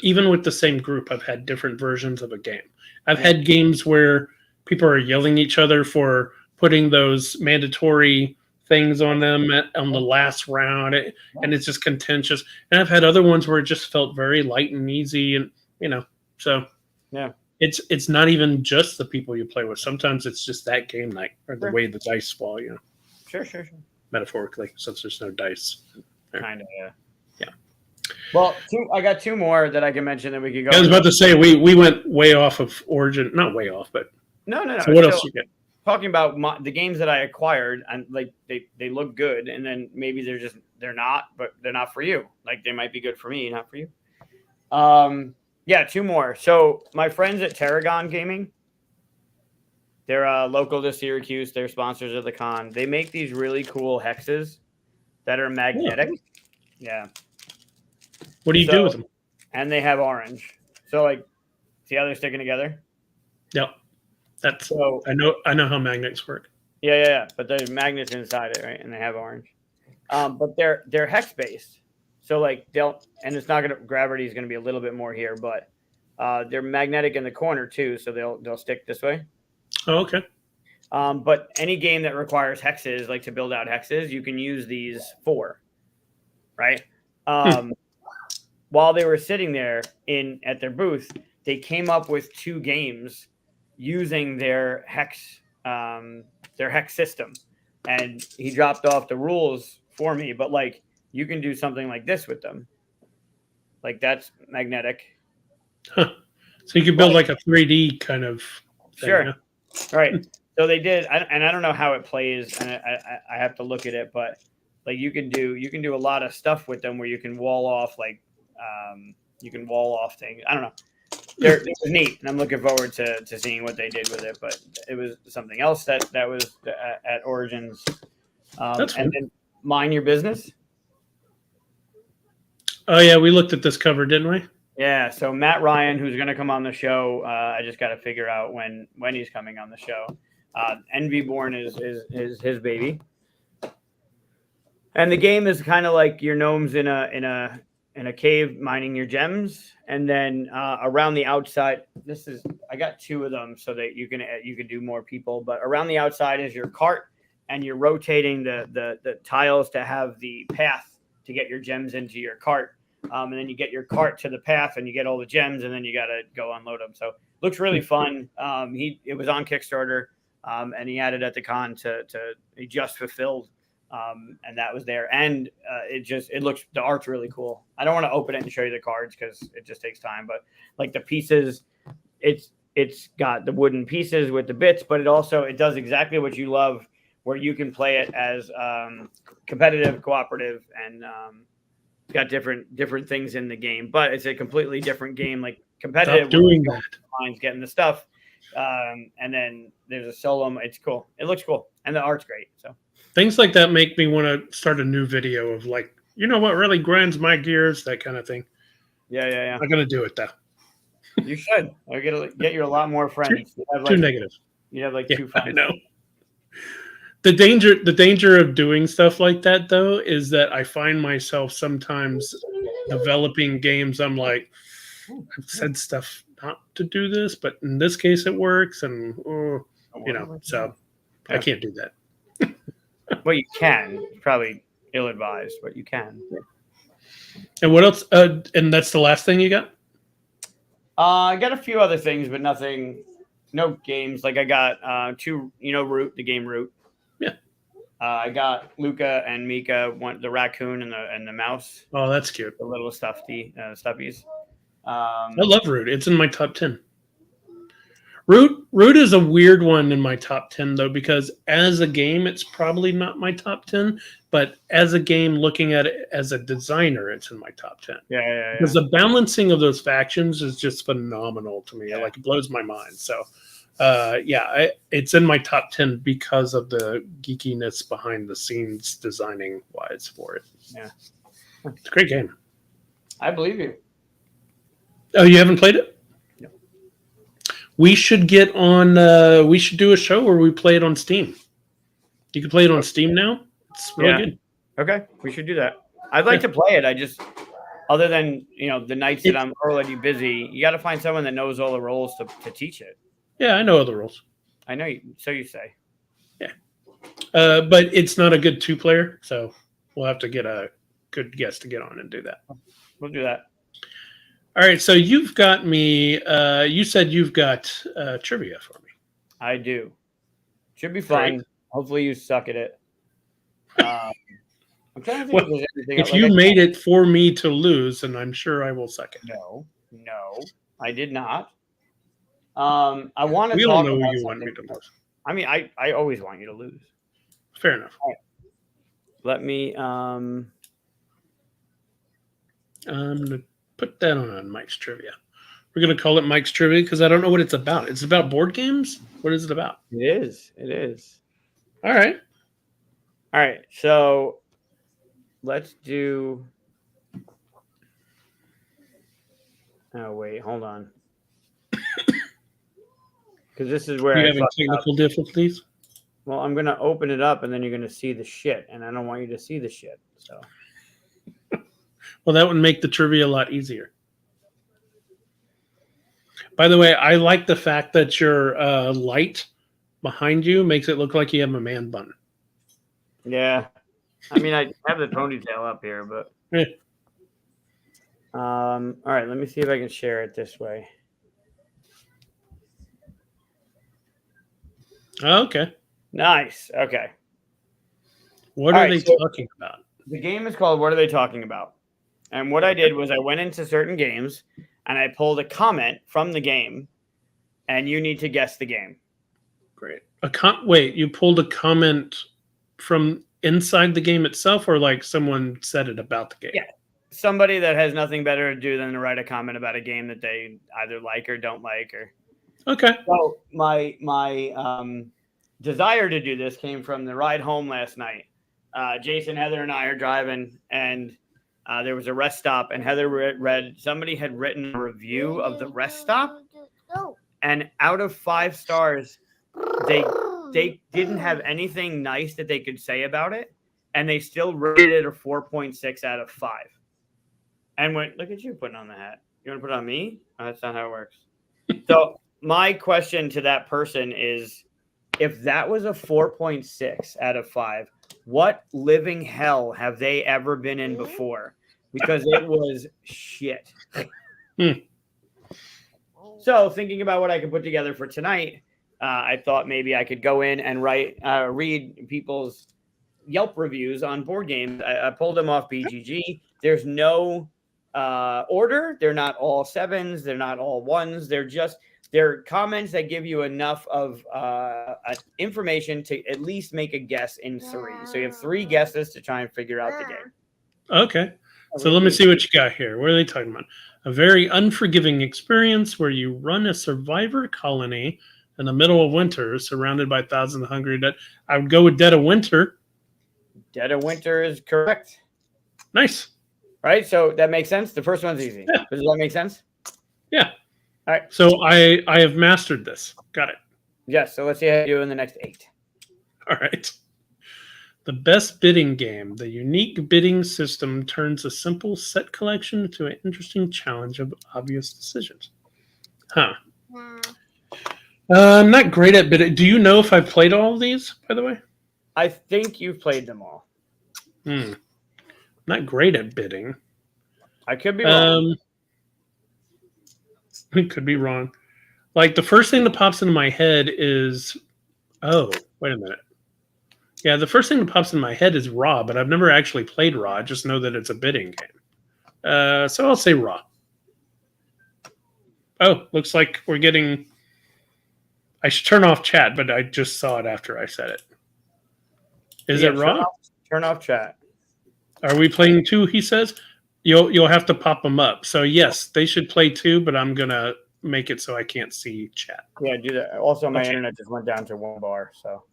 even with the same group, I've had different versions of a game. I've Yeah. had games where people are yelling at each other for putting those mandatory things on them on the last round, and it's just contentious. And I've had other ones where it just felt very light and easy, and so Yeah. it's not even just the people you play with. Sometimes it's just that game night or the Sure. way the dice fall, Sure. metaphorically, since there's no dice. Kind of, yeah. Yeah. Well, I got two more that I can mention that we could go. I was about to say we went way off of Origin, not way off, but No. so what Still, else you get? talking about the games that I acquired, and like they look good, and then maybe they're not, but they're not for you. Like they might be good for me, not for you. Yeah, two more. So my friends at Tarragon Gaming, they're local to Syracuse. They're sponsors of the con. They make these really cool hexes that are magnetic. Yeah. What do you do with them? And they have orange. So like, see how they're sticking together? Yep. That's So I know how magnets work. yeah. But there's magnets inside it, right? And they have orange. But they're hex based. So like and it's not gonna gravity is gonna be a little bit more here, but they're magnetic in the corner too, so they'll stick this way. Oh, okay. But any game that requires hexes, like to build out hexes, you can use these for, right? While they were sitting there at their booth, they came up with 2 games using their hex system, and he dropped off the rules for me. But like, you can do something like this with them, like that's magnetic. Huh. So you could build like a 3D kind of thing, Sure. huh? Right. So they did, and I don't know how it plays, and I have to look at it, but like you can do a lot of stuff with them where you can wall off things. I don't know. It was neat, and I'm looking forward to seeing what they did with it. But it was something else that was at Origins. That's and then Mind Your Business. Oh yeah, we looked at this cover, didn't we? Yeah. So Matt Ryan, who's going to come on the show, I just got to figure out when he's coming on the show. Envyborn is his baby, and the game is kind of like your gnomes in a cave mining your gems, and then around the outside, I got 2 of them so that you can do more people, but around the outside is your cart, and you're rotating the tiles to have the path to get your gems into your cart. And then you get your cart to the path and you get all the gems, and then you got to go unload them. So looks really fun. It was on Kickstarter, and he had it at the con he just fulfilled. And that was there. And the art's really cool. I don't want to open it and show you the cards because it just takes time, but like the pieces, it's got the wooden pieces with the bits, but it does exactly what you love, where you can play it as competitive, cooperative, and got different things in the game, but it's a completely different game. Like competitive, Stop doing that. Mine's getting the stuff, and then there's a solo. It's cool. It looks cool, and the art's great. So Things like that make me want to start a new video of like, what really grinds my gears, that kind of thing. Yeah. I'm not gonna do it though. You should. I'll get you a lot more friends. Too negative. You have like Yeah, 2 friends. I know. The danger of doing stuff like that though is that I find myself sometimes developing games. I'm like, I've said stuff not to do this, but in this case it works, and so I can't do that. Well, you can. It's probably ill-advised, but you can. And what else? And that's the last thing you got? I got a few other things, but nothing. No games. Like I got 2. Root, the game Root. Yeah. I got Luca and Mika, the raccoon and the mouse. Oh, that's cute. The little stuffies. I love Root. It's in my top 10. Root is a weird one in my top 10 though, because as a game, it's probably not my top 10, but as a game, looking at it as a designer, it's in my top 10. Yeah. Because the balancing of those factions is just phenomenal to me. Yeah. Like, it blows my mind. So, it's in my top 10 because of the geekiness behind the scenes designing wise for it. Yeah. It's a great game. I believe you. Oh, you haven't played it? No. We should get on. We should do a show where we play it on Steam. You can play it on Steam now. It's really good. Okay, we should do that. I'd like to play it. I just, other than the nights that I'm already busy, you got to find someone that knows all the roles to teach it. Yeah, I know all the rules. I know you. So you say. Yeah, but it's not a good 2-player, so we'll have to get a good guest to get on and do that. We'll do that. All right, so you've got me. You said you've got trivia for me. I do. Should be fun. Great. Hopefully you suck at it. I'm trying to think if there's anything If else. you made it for me to lose, then I'm sure I will suck it. No, I did not. I want to We talk don't know about who you want something. me to lose. I mean, I always want you to lose. Fair enough. Let me. I'm gonna put that on Mike's trivia. We're gonna call it Mike's trivia because I don't know what it's about. It's about board games. What is it about? It is. It is. All right. All right. So let's do. Oh wait, hold on. Because this is where You I having fucked up. technical difficulties? Well, I'm gonna open it up and then you're gonna see the shit, and I don't want you to see the shit. So Well, that would make the trivia a lot easier. By the way, I like the fact that your light behind you makes it look like you have a man bun. yeah, I mean I have the ponytail up here, but Yeah. all right. Let me see if I can share it this way. Okay. Nice. Okay. What All are right, they so- talking about? The game is called What Are They Talking About? And what I did was I went into certain games and I pulled a comment from the game, and you need to guess the game. Great. Wait, you pulled a comment from inside the game itself, or like someone said it about the game? Yeah. Somebody that has nothing better to do than to write a comment about a game that they either like or don't like. Or Okay. so my desire to do this came from the ride home last night. Jason, Heather, and I are driving, and there was a rest stop, and Heather read somebody had written a review of the rest stop, and out of 5 stars, they didn't have anything nice that they could say about it, and they still rated it a 4.6 out of 5. And went, look at you putting on the hat. You want to put it on me? Oh, that's not how it works. So my question to that person is, if that was a 4.6 out of 5, what living hell have they ever been in before? Because it was shit. So thinking about what I could put together for tonight, I thought maybe I could go in and read people's Yelp reviews on board games. I pulled them off BGG. There's no order. They're not all 7s. They're not all 1s. They're comments that give you enough of information to at least make a guess in 3. So you have 3 guesses to try and figure out the game. Okay. So let me see what you got here. What are they talking about? A very unforgiving experience where you run a survivor colony in the middle of winter, surrounded by thousands of hungry dead. I would go with Dead of Winter. Dead of Winter is correct. Nice. Right? So that makes sense. The first one's easy. Yeah. Does that make sense? Yeah. All right. So I have mastered this. Got it. Yes. So let's see how you do in the next 8. All right. The best bidding game. The unique bidding system turns a simple set collection into an interesting challenge of obvious decisions. Huh. I'm not great at bidding. Do you know if I've played all of these, by the way? I think you've played them all. Not great at bidding. I could be wrong. It could be wrong. Like the first thing that pops into my head is, oh, wait a minute. Yeah, the first thing that pops in my head is Raw, but I've never actually played Raw. I just know that it's a bidding game. So I'll say Raw. Oh, looks like we're getting... I should turn off chat, but I just saw it after I said it. Is it Raw? Turn off chat. Are we playing 2, he says? You'll have to pop them up. So yes, they should play 2, but I'm going to make it so I can't see chat. Yeah, do that. Also, my Okay. internet just went down to 1 bar, so...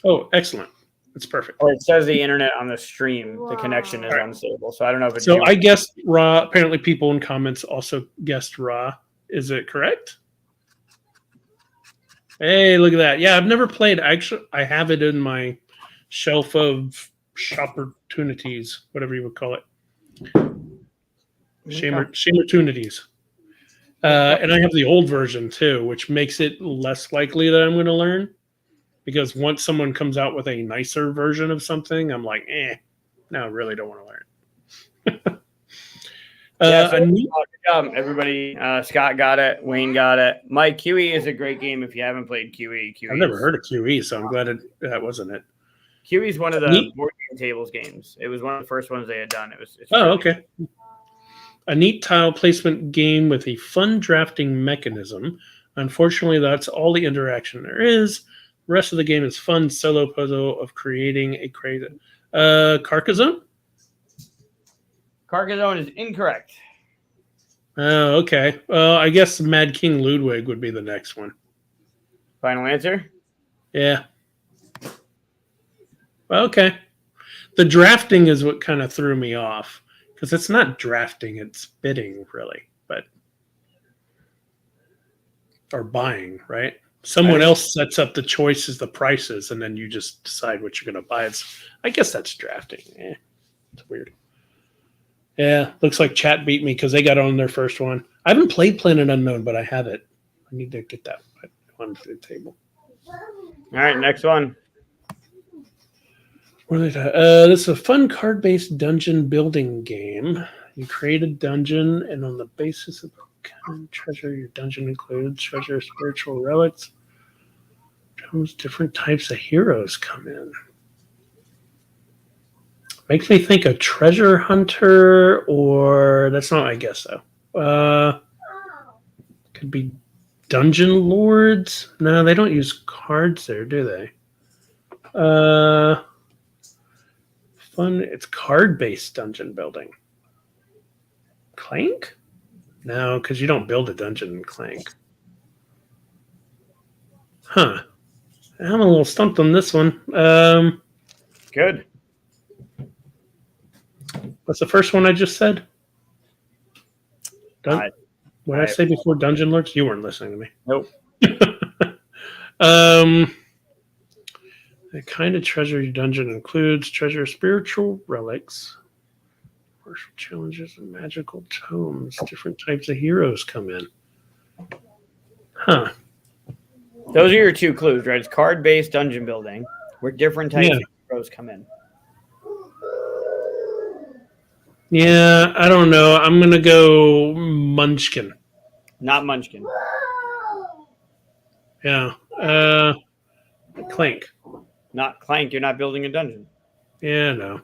Oh, excellent. That's perfect. Or it says the internet on the stream, the connection is All right. unstable. So I don't know if it's So you. I guessed Raw. Apparently people in comments also guessed Raw. Is it correct? Hey, look at that. Yeah, I've never played. Actually, I have it in my shelf of Shopportunities, whatever you would call it. Shamertunities. And I have the old version too, which makes it less likely that I'm going to learn. Because once someone comes out with a nicer version of something, I'm like, no, I really don't want to learn. Good job, everybody. Scott got it. Wayne got it. Mike, QE is a great game if you haven't played QE. I've never heard of QE, so I'm glad that wasn't it. QE is one of the board game tables games. It was one of the first ones they had done. It's okay. A neat tile placement game with a fun drafting mechanism. Unfortunately, that's all the interaction there is. The rest of the game is fun solo puzzle of creating a crazy Carcassonne? Carcassonne is incorrect. Oh, okay. Well, I guess Mad King Ludwig would be the next one. Final answer? Yeah. Okay. The drafting is what kind of threw me off because it's not drafting, it's bidding, really, or buying, right? Someone else sets up the choices, the prices, and then you just decide what you're going to buy. I guess that's drafting. It's weird. Yeah, looks like chat beat me because they got on their first one. I haven't played Planet Unknown, but I have it. I need to get that onto the table. All right, next one. What are they this is a fun card-based dungeon building game. You create a dungeon, and on the basis of treasure, your dungeon includes treasure, spiritual relics. Different types of heroes come in. Makes me think of treasure hunter, or that's not my guess though. Could be dungeon lords. No, they don't use cards there, do they? Fun. It's card-based dungeon building. Clank? No, because you don't build a dungeon in Clank. Huh. I'm a little stumped on this one. Good. What's the first one I just said? What did I say before Dungeon Lords? You weren't listening to me. Nope. The kind of treasure your dungeon includes treasure, spiritual relics, martial challenges, and magical tomes. Different types of heroes come in. Huh. Those are your two clues, right? It's card-based dungeon building where different types of heroes come in. Yeah, I don't know. I'm going to go Munchkin. Not Munchkin. Yeah. Clank. Not Clank. You're not building a dungeon. Yeah, no.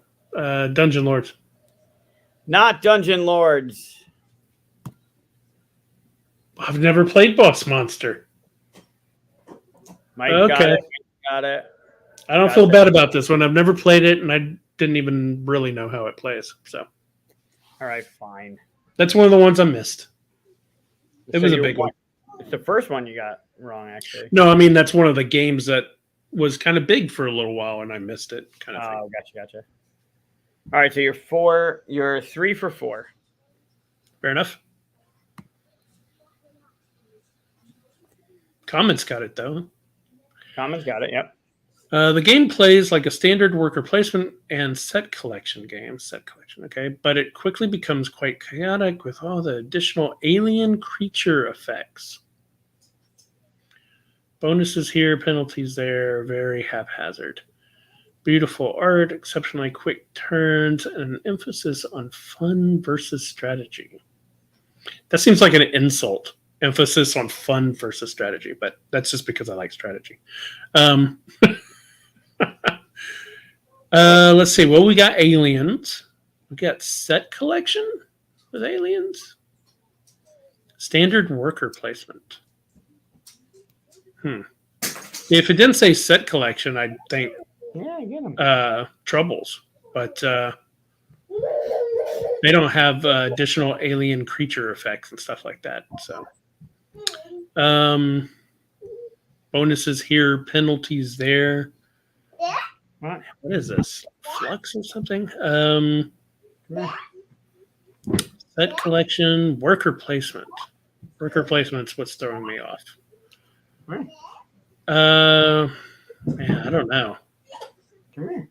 Dungeon Lords. Not Dungeon Lords. I've never played Boss Monster. Mike got it. I don't feel bad about this one. I've never played it, and I didn't even really know how it plays. So, all right, fine. That's one of the ones I missed. It was a big one. It's the first one you got wrong, actually. No, I mean that's one of the games that was kind of big for a little while, and I missed it. Kind of. Oh, gotcha. All right, so you're 3 for 4. Fair enough. Comments got it though. Comments got it. Yep. The game plays like a standard worker placement and set collection game. Okay, but it quickly becomes quite chaotic with all the additional alien creature effects. Bonuses here, penalties there, very haphazard. Beautiful art, exceptionally quick turns, and an emphasis on fun versus strategy. That seems like an insult. Emphasis on fun versus strategy, but that's just because I like strategy. Let's see. Well, we got aliens. We got set collection with aliens. Standard worker placement. If it didn't say set collection, I'd think I get them. Troubles, but they don't have additional alien creature effects and stuff like that. So, bonuses here, penalties there. What is this? Flux or something? Set collection, worker placement. Worker placement's what's throwing me off. Man, I don't know. Come here.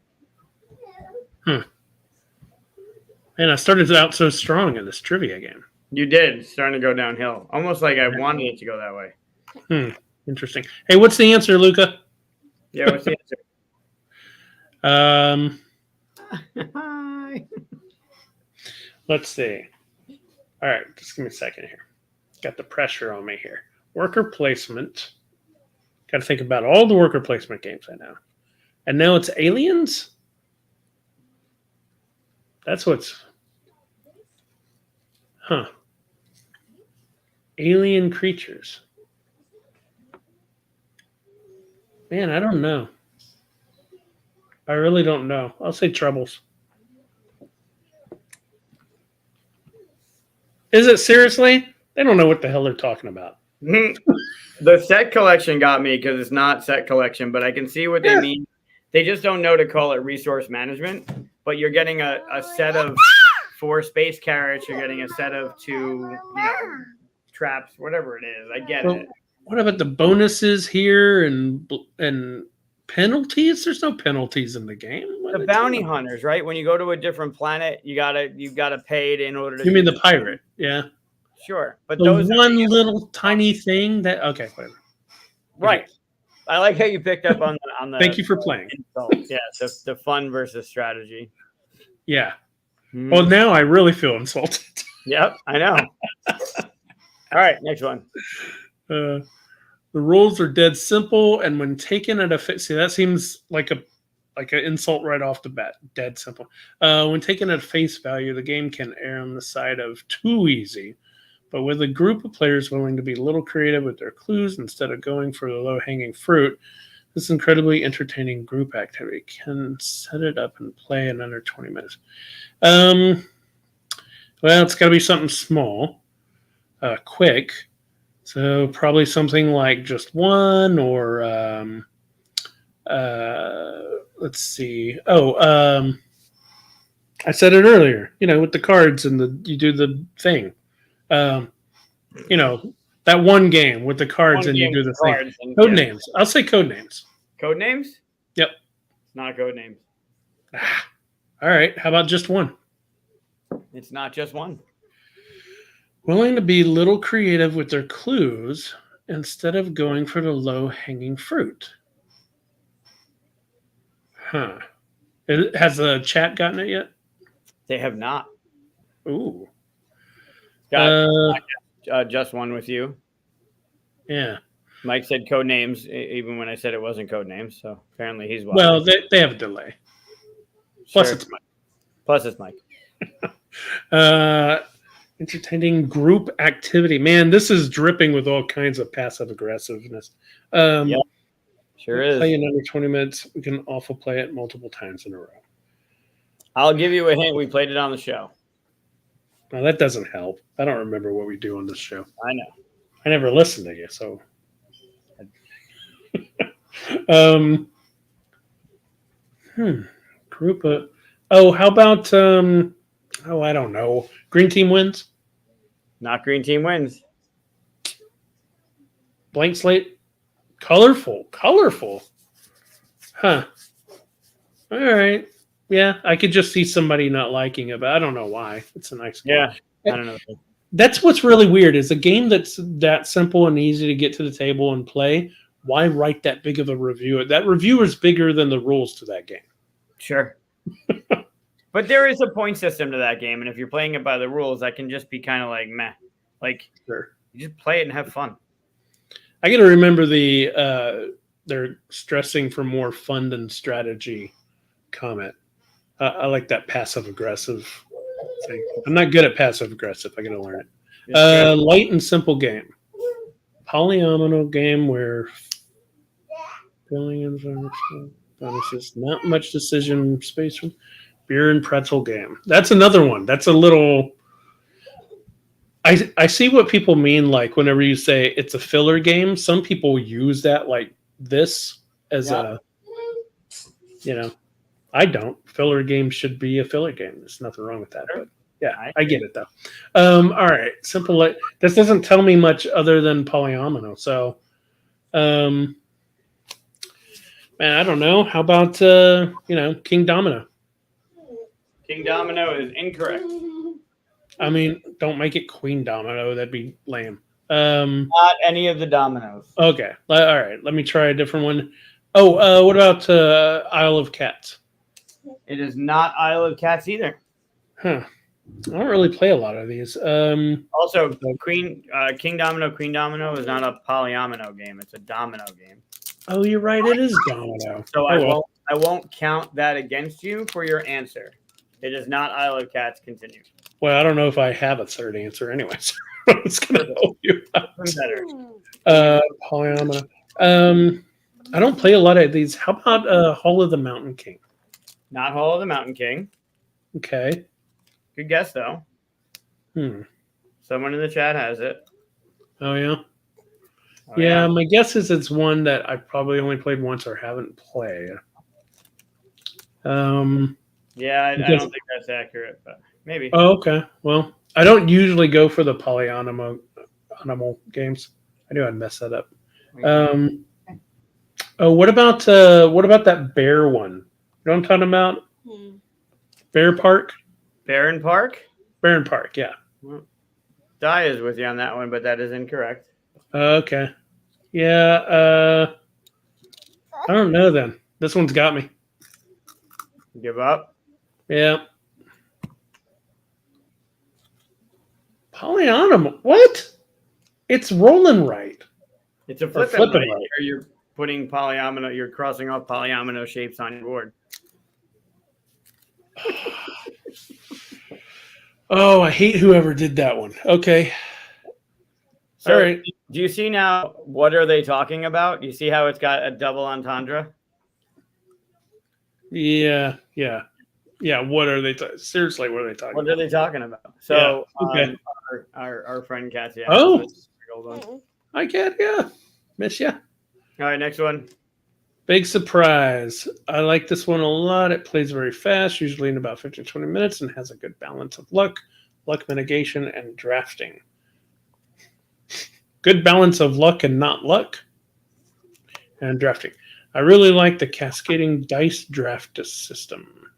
And I started out so strong in this trivia game. You did. It's starting to go downhill. Almost like I wanted it to go that way. Interesting. Hey, what's the answer, Luca? Yeah, what's the Um, answer? Hi. let's see. All right, just give me a second here. Got the pressure on me here. Worker placement. Got to think about all the worker placement games I know. And now it's aliens? That's what's... Huh. Alien creatures. Man, I don't know. I really don't know. I'll say Troubles. Is it seriously? They don't know what the hell they're talking about. The set collection got me because it's not set collection, but I can see what they mean. They just don't know to call it resource management, but you're getting a set of 4 space carrots. You're getting a set of 2 traps, whatever it is. I get it. What about the bonuses here and penalties? There's no penalties in the game. The bounty hunters, right? When you go to a different planet, you gotta pay it in order to. You mean the pirate? Yeah. Sure, but The those one little tiny thing that whatever. Right. I like how you picked up on the. Thank you for playing. Insult. Yeah, the fun versus strategy. Yeah. Well, now I really feel insulted. Yep, I know. All right, next one. The rules are dead simple, and when taken at a see, that seems like an insult right off the bat. Dead simple. When taken at face value, the game can err on the side of too easy. But with a group of players willing to be a little creative with their clues instead of going for the low-hanging fruit, this incredibly entertaining group activity can set it up and play in under 20 minutes. Well, it's got to be something small, quick. So probably something like just one, or let's see. I said it earlier. With the cards and you do the thing. That one game with the cards and you do the thing. Code names. I'll say code names. Code names? Yep. Not code names. All right. How about just one? It's not just one. Willing to be a little creative with their clues instead of going for the low-hanging fruit. Huh. Has the chat gotten it yet? They have not. Ooh. Just one with you. Yeah. Mike said code names, even when I said it wasn't code names. So apparently he's watching. Well, they have a delay. Plus it's Mike. Entertaining group activity. Man, this is dripping with all kinds of passive aggressiveness. Yep. Sure is. Play in under 20 minutes. We can also play it multiple times in a row. I'll give you a hint. We played it on the show. Well, that doesn't help. I don't remember what we do on this show. I know. I never listened to you, so. Group of. Oh, how about I don't know. Green team wins. Not green team wins. Blank slate. Colorful. Huh. All right. Yeah, I could just see somebody not liking it, but I don't know why. It's a nice game. Yeah, I don't know. That's what's really weird is a game that's that simple and easy to get to the table and play. Why write that big of a review? That review is bigger than the rules to that game. Sure. But there is a point system to that game, and if you're playing it by the rules, that can just be kind of like meh. Like, sure. You just play it and have fun. I got to remember they're stressing for more fun than strategy comment. I like that passive aggressive thing. I'm not good at passive aggressive. I got to learn it. Light and simple game. Polyomino game where filling bonuses, not much decision space. Beer and pretzel game. That's another one. That's a little. I see what people mean. Like whenever you say it's a filler game, some people use that like this as a. I don't. Filler game should be a filler game. There's nothing wrong with that. But yeah, I get it though. All right, simple. This doesn't tell me much other than polyomino. So, man, I don't know. How about King Domino? King Domino is incorrect. I mean, don't make it Queen Domino. That'd be lame. Not any of the dominoes. Okay. All right. Let me try a different one. Oh, what about Isle of Cats? It is not Isle of Cats either. Huh. I don't really play a lot of these. Also, King Domino, Queen Domino is not a polyomino game. It's a domino game. Oh, you're right. It is Domino. So Oh, I won't count that against you for your answer. It is not Isle of Cats. Continue. Well, I don't know if I have a third answer anyways. I was going to help you out. Better. Polyomino. I don't play a lot of these. How about Hall of the Mountain King? Not Hall of the Mountain King. Okay. Good guess, though. Someone in the chat has it. Oh, yeah? Oh, Yeah, my guess is it's one that I probably only played once or haven't played. Yeah, I don't think that's accurate, but maybe. Oh, okay. Well, I don't usually go for the polyanimal games. I knew I'd mess that up. What about that bear one? You know what I'm talking about? Bear Park? Barron Park? Barron Park, yeah. Die is with you on that one, but that is incorrect. Okay. Yeah, I don't know then. This one's got me. Give up? Yeah. Polyanimal. What? It's rolling right. It's a flipping flipping right. right. You're putting polyomino, you're crossing off polyomino shapes on your board. Oh, I hate whoever did that one. Okay. So, all right. Do you see now what are they talking about? You see how it's got a double entendre? Yeah. What are they? Seriously, what are they talking What about? are they talking about? So, okay. our friend Katya. Oh, I get ya. Miss ya. All right, next one. Big surprise. I like this one a lot. It plays very fast, usually in about 15 20 minutes, and has a good balance of luck mitigation, and drafting. Good balance of luck and not luck, and drafting. I really like the cascading dice draft system.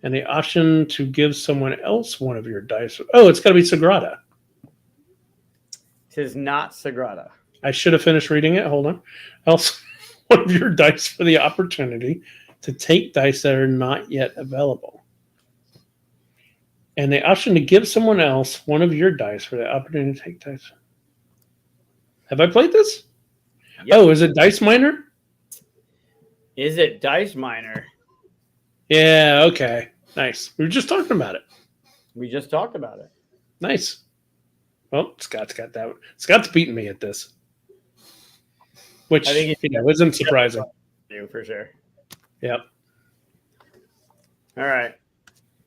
And the option to give someone else one of your dice. Oh, it's got to be Sagrada. It is not Sagrada. I should have finished reading it. Hold on. Else, one of your dice for the opportunity to take dice that are not yet available. And the option to give someone else one of your dice for the opportunity to take dice. Have I played this? Yep. Oh, is it Dice Miner? Is it Dice Miner? Yeah, okay. Nice. We were just talking about it. We just talked about it. Nice. Well, Scott's got that one. Scott's beating me at this. Which, I think isn't surprising. You for sure. Yep. All right.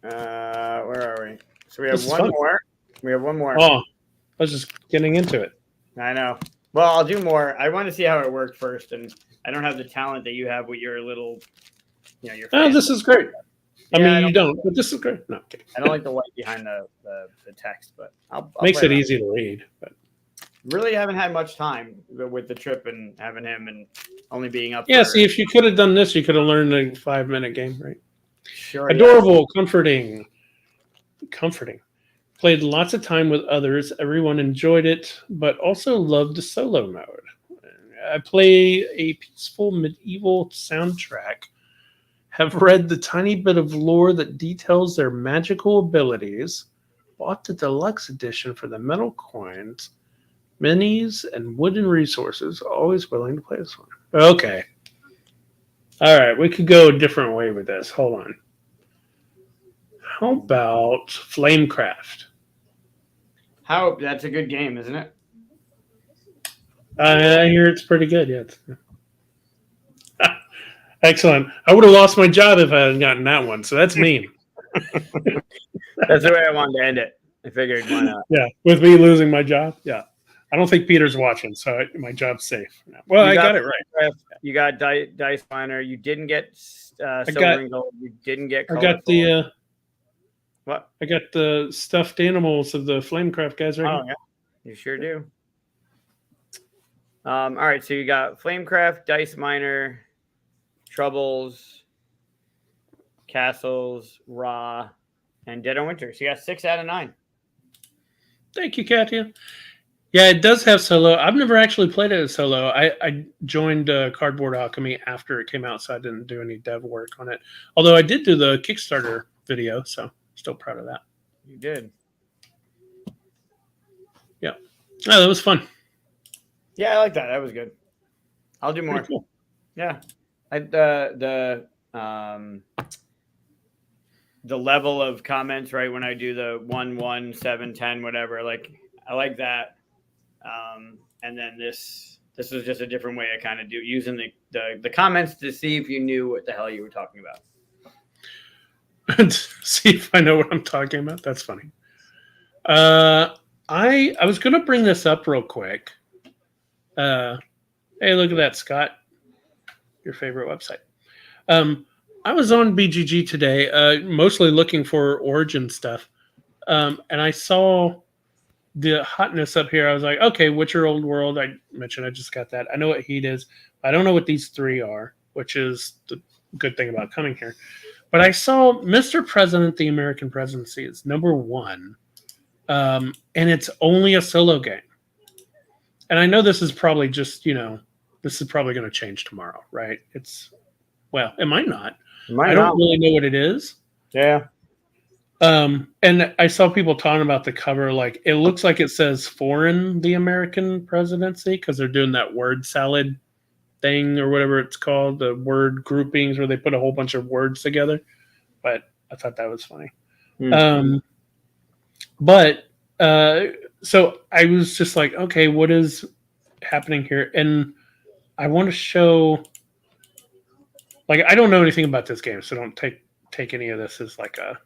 Where are we? So we have one more. We have one more. Oh, I was just getting into it. I know. Well, I'll do more. I want to see how it worked first, and I don't have the talent that you have with your little, your. Oh, this is great. I Yeah, mean, you don't, but this is great. No, okay. I don't like the white behind the text, but I'll makes it around. easy to read. But really haven't had much time with the trip and having him and only being up. Yeah, see, if you could have done this, you could have learned a 5-minute game, right? Sure. Adorable, comforting. Played lots of time with others. Everyone enjoyed it, but also loved the solo mode. I play a peaceful medieval soundtrack. Have read the tiny bit of lore that details their magical abilities. Bought the deluxe edition for the metal coins, minis, and wooden resources. Always willing to play this one. Okay. All right, we could go a different way with this. Hold on. How about Flamecraft? That's a good game, isn't it? I hear it's pretty good. Yeah. Excellent. I would have lost my job if I hadn't gotten that one. So that's mean. That's the way I wanted to end it. I figured why not. Yeah, with me losing my job. Yeah, I don't think Peter's watching, so my job's safe. Well, I got it right. You got Dice Miner. You didn't get silver and gold. You didn't get. I got the. What? I got the stuffed animals of the Flamecraft guys right here. Yeah, you sure do. All right, so you got Flamecraft, Dice Miner, Troubles, Castles, Ra, and Dead of Winter. So you got 6 out of 9. Thank you, Katya. Yeah, it does have solo. I've never actually played it as solo. I joined Cardboard Alchemy after it came out, so I didn't do any dev work on it. Although I did do the Kickstarter video, so still proud of that. You did. Yeah. Oh, that was fun. Yeah, I like that. That was good. I'll do more. Pretty cool. Yeah. The level of comments, right, when I do the 1, 1, 7, 10, whatever, like I like that. And then this is just a different way I kind of do using the comments to see if you knew what the hell you were talking about. See if I know what I'm talking about. That's funny. I was going to bring this up real quick. Hey, look at that, Scott. Your favorite website. I was on BGG today, mostly looking for Origin stuff, and I saw the hotness up here. I was like, okay, Witcher Old World. I mentioned I just got that. I know what Heat is. I don't know what these 3 are, which is the good thing about coming here. But I saw Mr. President, the American Presidency is number 1, and it's only a solo game. And I know this is probably just, this is probably going to change tomorrow, right? It might not. I don't really know what it is. Yeah. And I saw people talking about the cover, like it looks like it says foreign the American presidency because they're doing that word salad thing or whatever it's called, the word groupings where they put a whole bunch of words together. But I thought that was funny. So I was just like, okay, what is happening here? And I want to show, like, I don't know anything about this game, so don't take any of this as like a,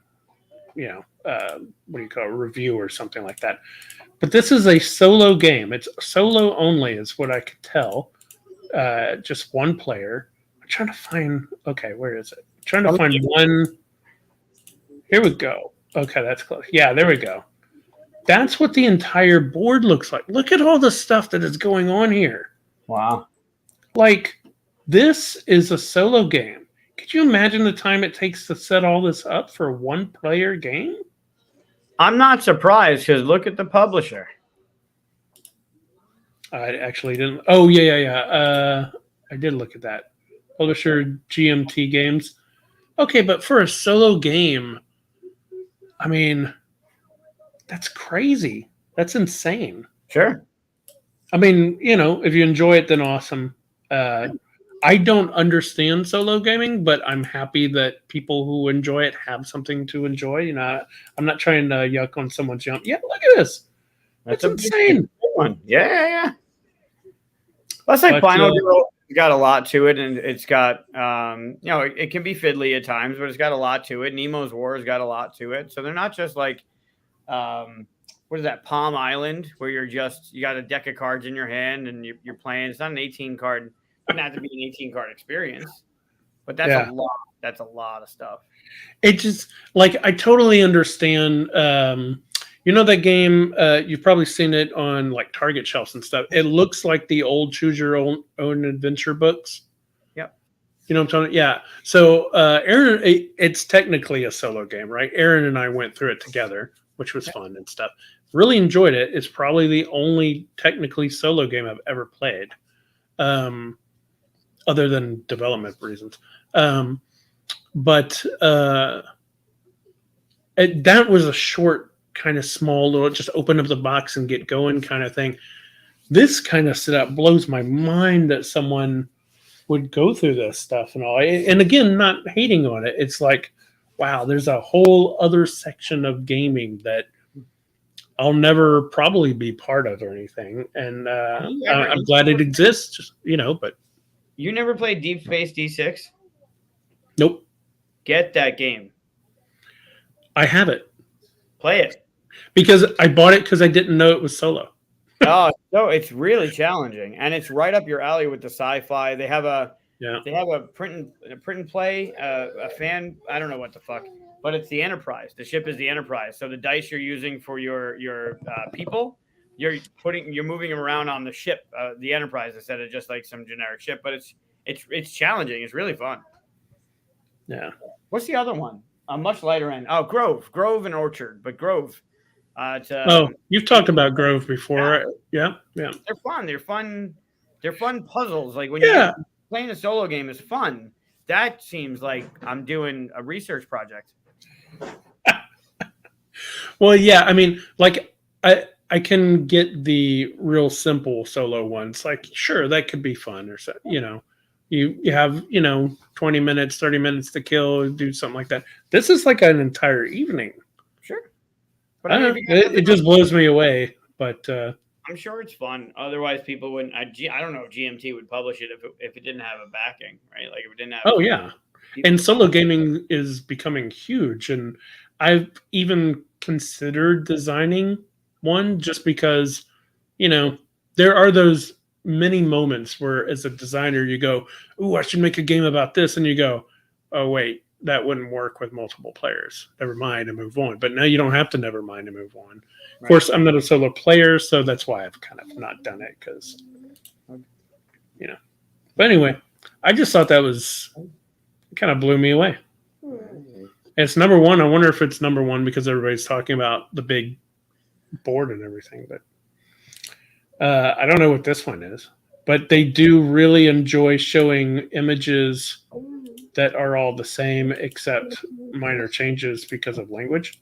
what do you call it, review or something like that. But this is a solo game. It's solo only is what I could tell. Just one player. I'm trying to find, okay, where is it? I'm trying to find one. Here we go. Okay, that's close. Yeah, there we go. That's what the entire board looks like. Look at all the stuff that is going on here. Wow. Like, this is a solo game. Could you imagine the time it takes to set all this up for a one-player game? I'm not surprised because look at the publisher. I actually didn't. Oh, yeah. I did look at that. Publisher GMT Games. Okay, but for a solo game, I mean, that's crazy. That's insane. Sure. I mean, if you enjoy it, then awesome. I don't understand solo gaming, but I'm happy that people who enjoy it have something to enjoy. I'm not trying to yuck on someone's jump. Yeah, look at this. That's insane. One. Yeah. Let's say Final Girl got a lot to it, and it's got, it can be fiddly at times, but it's got a lot to it. Nemo's War has got a lot to it. So they're not just like, what is that, Palm Island, where you got a deck of cards in your hand and you're playing. It's not an 18 card. It doesn't have to be an 18 card experience, but that's a lot. That's a lot of stuff. It just, like, I totally understand. That game, you've probably seen it on like Target shelves and stuff. It looks like the old Choose Your Own Adventure books. Yep. You know what I'm talking about? Yeah. So Aaron, it's technically a solo game, right? Aaron and I went through it together, which was fun and stuff. Really enjoyed it. It's probably the only technically solo game I've ever played. Other than development reasons. But that was a short, kind of small little, just open up the box and get going kind of thing. This kind of setup blows my mind that someone would go through this stuff and all. And again, not hating on it. It's like, wow, there's a whole other section of gaming that I'll never probably be part of or anything. And I'm glad it exists, but. You never played Deep Space D6? Nope. Get that game. I have it. Play it. Because I bought it because I didn't know it was solo. Oh, no, it's really challenging. And it's right up your alley with the sci-fi. They have a print and play, a fan, I don't know what the fuck, but it's the Enterprise. The ship is the Enterprise. So the dice you're using for your people, you're moving them around on the ship, the Enterprise, instead of just like some generic ship. But it's challenging. It's really fun. Yeah. What's the other one? A much lighter end. Oh, Grove and Orchard, but Grove. It's, Oh, you've talked about Grove before. Yeah. Yeah. they're fun. They're fun. They're fun puzzles. Like when Yeah. you playing a solo game is fun. That seems like I'm doing a research project. Well, yeah. I mean, like I can get the real simple solo ones. Like, sure, that could be fun, or so. You have 20 minutes, 30 minutes to kill, do something like that. This is like an entire evening. Sure, but I I mean, don't know. It just blows me away. But I'm sure it's fun. Otherwise, people wouldn't. I don't know if GMT would publish it if it didn't have a backing, right? Like if it didn't have. oh yeah, and solo gaming is becoming huge, and I've even considered designing one just because there are those many moments where as a designer you go, "Ooh, I should make a game about this," and you go, "Oh wait, that wouldn't work with multiple players. Never mind," and move on. But now you don't have to never mind and move on. Of Right. course, I'm not a solo player, so that's why I've kind of not done it because But anyway, I just thought that was kind of blew me away. It's number one. I wonder if it's number one because everybody's talking about the big board and everything. But I don't know what this one is. But they do really enjoy showing images that are all the same except minor changes because of language.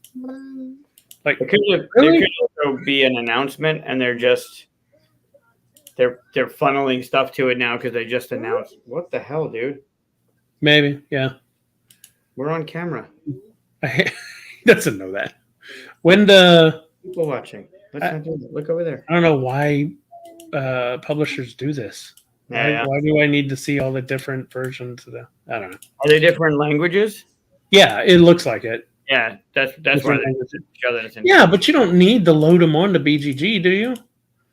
Like, It could, really? there could also be an announcement, and they're funneling stuff to it now because they just announced. What the hell, dude? Maybe, yeah. We're on camera. He doesn't know that. When the People watching. Let's not do that. Look over there. I don't know why publishers do this. Yeah. Why do I need to see all the different versions of the? I don't know. Are they different languages? Yeah, it looks like it. Yeah, that's why Different they languages. show that it's in. Yeah, but you don't need to load them onto BGG, do you?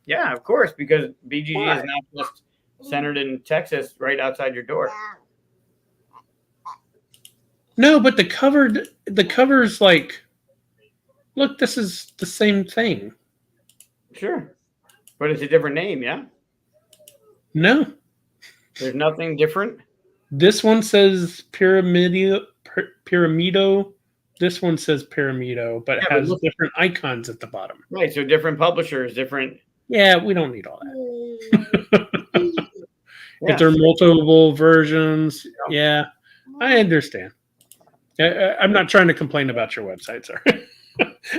Yeah, of course, because BGG Why? is not just centered in Texas, right outside your door. No, but the cover's like, look, this is the same thing. Sure, but it's a different name. Yeah, No, there's nothing different. this one says Pyramido. This one says Pyramido, but Yeah, has but look- different icons at the bottom. Right, so different publishers, different. Yeah, we don't need all that. Yeah. If they're multiple versions, yeah, I understand. I'm not trying to complain about your website, sorry.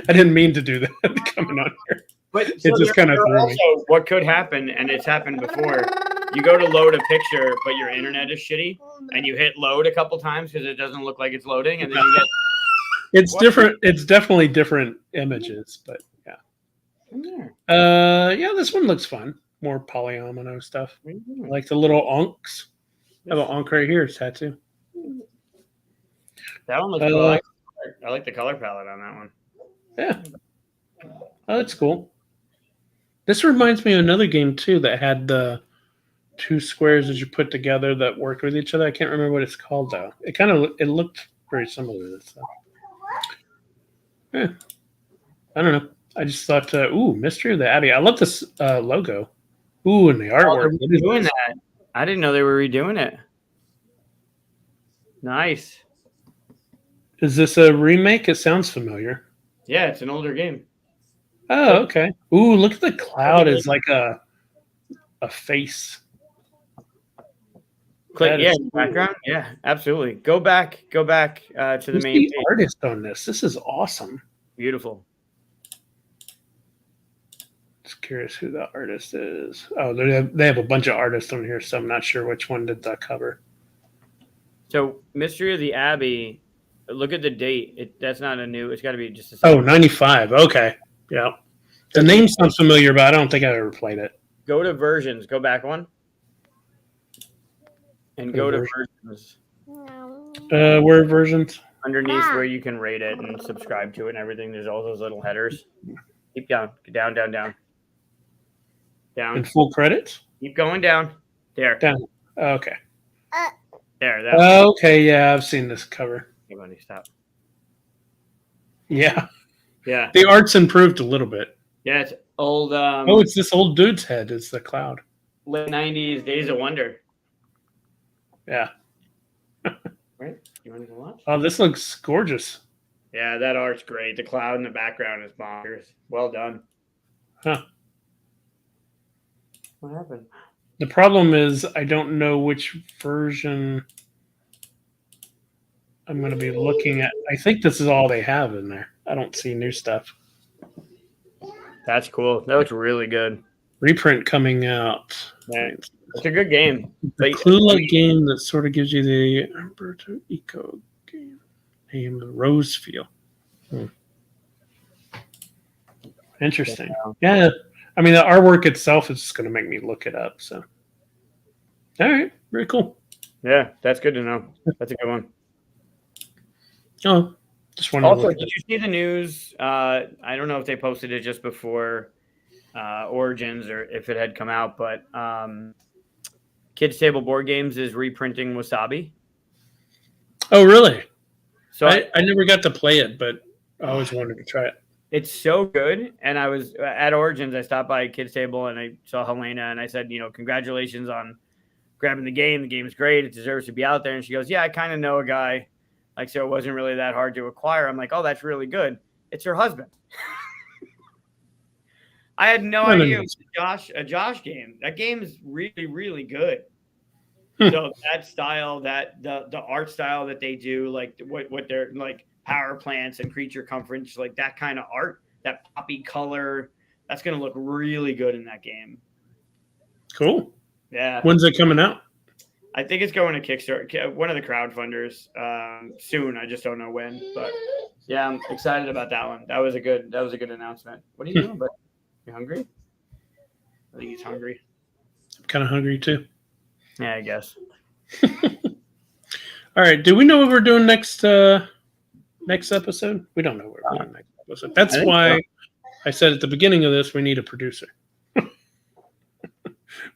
I didn't mean to do that coming on here. But It just there- kind of there threw me. also what could happen, and it's happened before. You go to load a picture, but your internet is shitty, and you hit load a couple times because it doesn't look like it's loading, and then you get. It's What? different. It's definitely different images, but yeah. Yeah, this one looks fun. More polyomino stuff. I like the little onks. I have an onk right here. It's tattoo. That one looks cool. I like the color palette on that one. Yeah. Oh, that's cool. This reminds me of another game too that had the two squares that you put together that worked with each other. I can't remember what it's called though. It looked very similar to this. Yeah. I don't know. I just thought, Mystery of the Abbey. I love this logo. Ooh, and the artwork. They're What is doing this? that. I didn't know they were redoing it. Nice. Is this a remake? It sounds familiar. Yeah, it's an older game. Oh, okay. Ooh, look at the cloud. It's like a face. Click, That yeah, is cool. background. Yeah, absolutely. Go back to the Who's main the page. artist on this? This is awesome. Beautiful. Just curious who the artist is. Oh, they have a bunch of artists on here, so I'm not sure which one did the cover. So, Mystery of the Abbey. Look at the date. That's not a new. It's got to be just a. Oh, 95. Okay. Yeah. The name sounds familiar, but I don't think I've ever played it. Go to versions. Go back one. And go to versions. Where versions? Underneath where you can rate it and subscribe to it and everything. There's all those little headers. Keep down. Down. In Down. full credits? Keep going down. There. Down. Okay. There. That. Okay, yeah, I've seen this cover. Hey, buddy, stop. Yeah. Yeah. The art's improved a little bit. Yeah, it's old Oh, it's this old dude's head. It's the cloud. late 90s Days of Wonder. Yeah. Right? You want to go watch? Oh, this looks gorgeous. Yeah, that art's great. The cloud in the background is bonkers. Well done. Huh. What happened? The problem is I don't know which version I'm going to be looking at. I think this is all they have in there. I don't see new stuff. That's cool. That looks really good. Reprint coming out. Yeah. It's a good game. The clue game that sort of gives you the Umberto Eco game name, the Rose Feel. Interesting. Yeah. I mean, the artwork itself is just going to make me look it up. So, all right. Very cool. Yeah, that's good to know. That's a good one. Oh, just wanted Also, to look did you see the news? I don't know if they posted it just before Origins or if it had come out, but Kids Table Board Games is reprinting Wasabi. Oh, really? So I never got to play it, but I always wanted to try it. It's so good. And I was at Origins. I stopped by Kids Table and I saw Helena and I said, congratulations on grabbing the game. The game's great. It deserves to be out there. And she goes, yeah, I kind of know a guy. Like, so it wasn't really that hard to acquire. I'm like, oh, that's really good. It's her husband. I had no idea it was a Josh game. That game is really, really good. So that style, the art style that they do, like what they're like power plants and creature comforts, like that kind of art, that poppy color, that's going to look really good in that game. Cool. Yeah. When's it coming out? I think it's going to Kickstarter, one of the crowdfunders soon. I just don't know when, but yeah, I'm excited about that one. That was a good announcement. What are you doing, bud? You hungry? I think he's hungry. I'm kind of hungry too. Yeah, I guess. All right. Do we know what we're doing next episode? We don't know what we're doing next episode. That's why I said at the beginning of this we need a producer.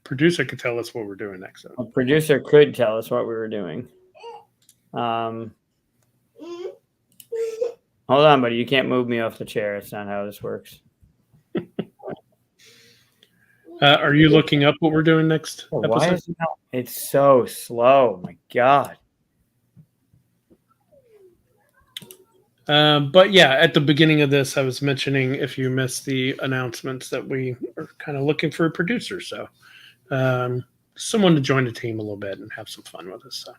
Producer could tell us what we're doing next. A producer could tell us what we were doing. Hold on, buddy. You can't move me off the chair. It's not how this works. Are you looking up what we're doing next episode? Why is it's so slow? My God. But yeah, at the beginning of this, I was mentioning if you missed the announcements that we are kind of looking for a producer. So someone to join the team a little bit and have some fun with us. So.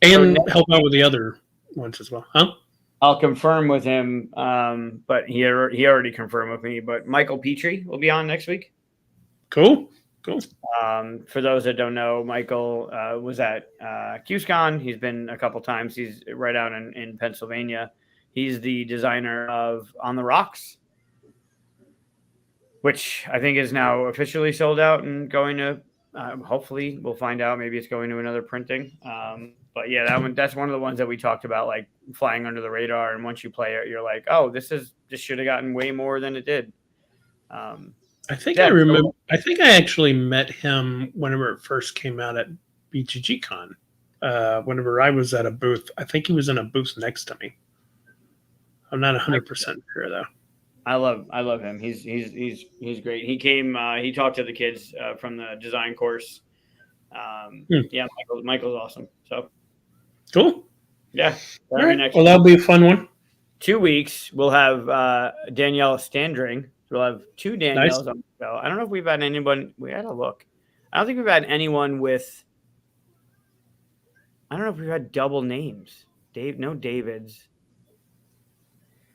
And help out with the other ones as well. Huh? I'll confirm with him, but he already confirmed with me. But Michael Petrie will be on next week. Cool. For those that don't know, Michael was at QSCon. He's been a couple times. He's right out in Pennsylvania. He's the designer of On the Rocks, which I think is now officially sold out and going to. Hopefully, we'll find out. Maybe it's going to another printing. But yeah, that's one of the ones that we talked about, like flying under the radar. And once you play it, you're like, oh, this should have gotten way more than it did. I think I remember. I think I actually met him whenever it first came out at BGGCon. Whenever I was at a booth, I think he was in a booth next to me. I'm not 100% sure though. I love him. He's great. He came. He talked to the kids from the design course. Yeah, Michael's awesome. So cool. Yeah. All right. Well, that'll be a fun one. 2 weeks we'll have Danielle Standring. We'll have two Danielles on the show. I don't know if we've had anyone. We had a look. I don't think we've had anyone with. I don't know if we've had double names. No Davids.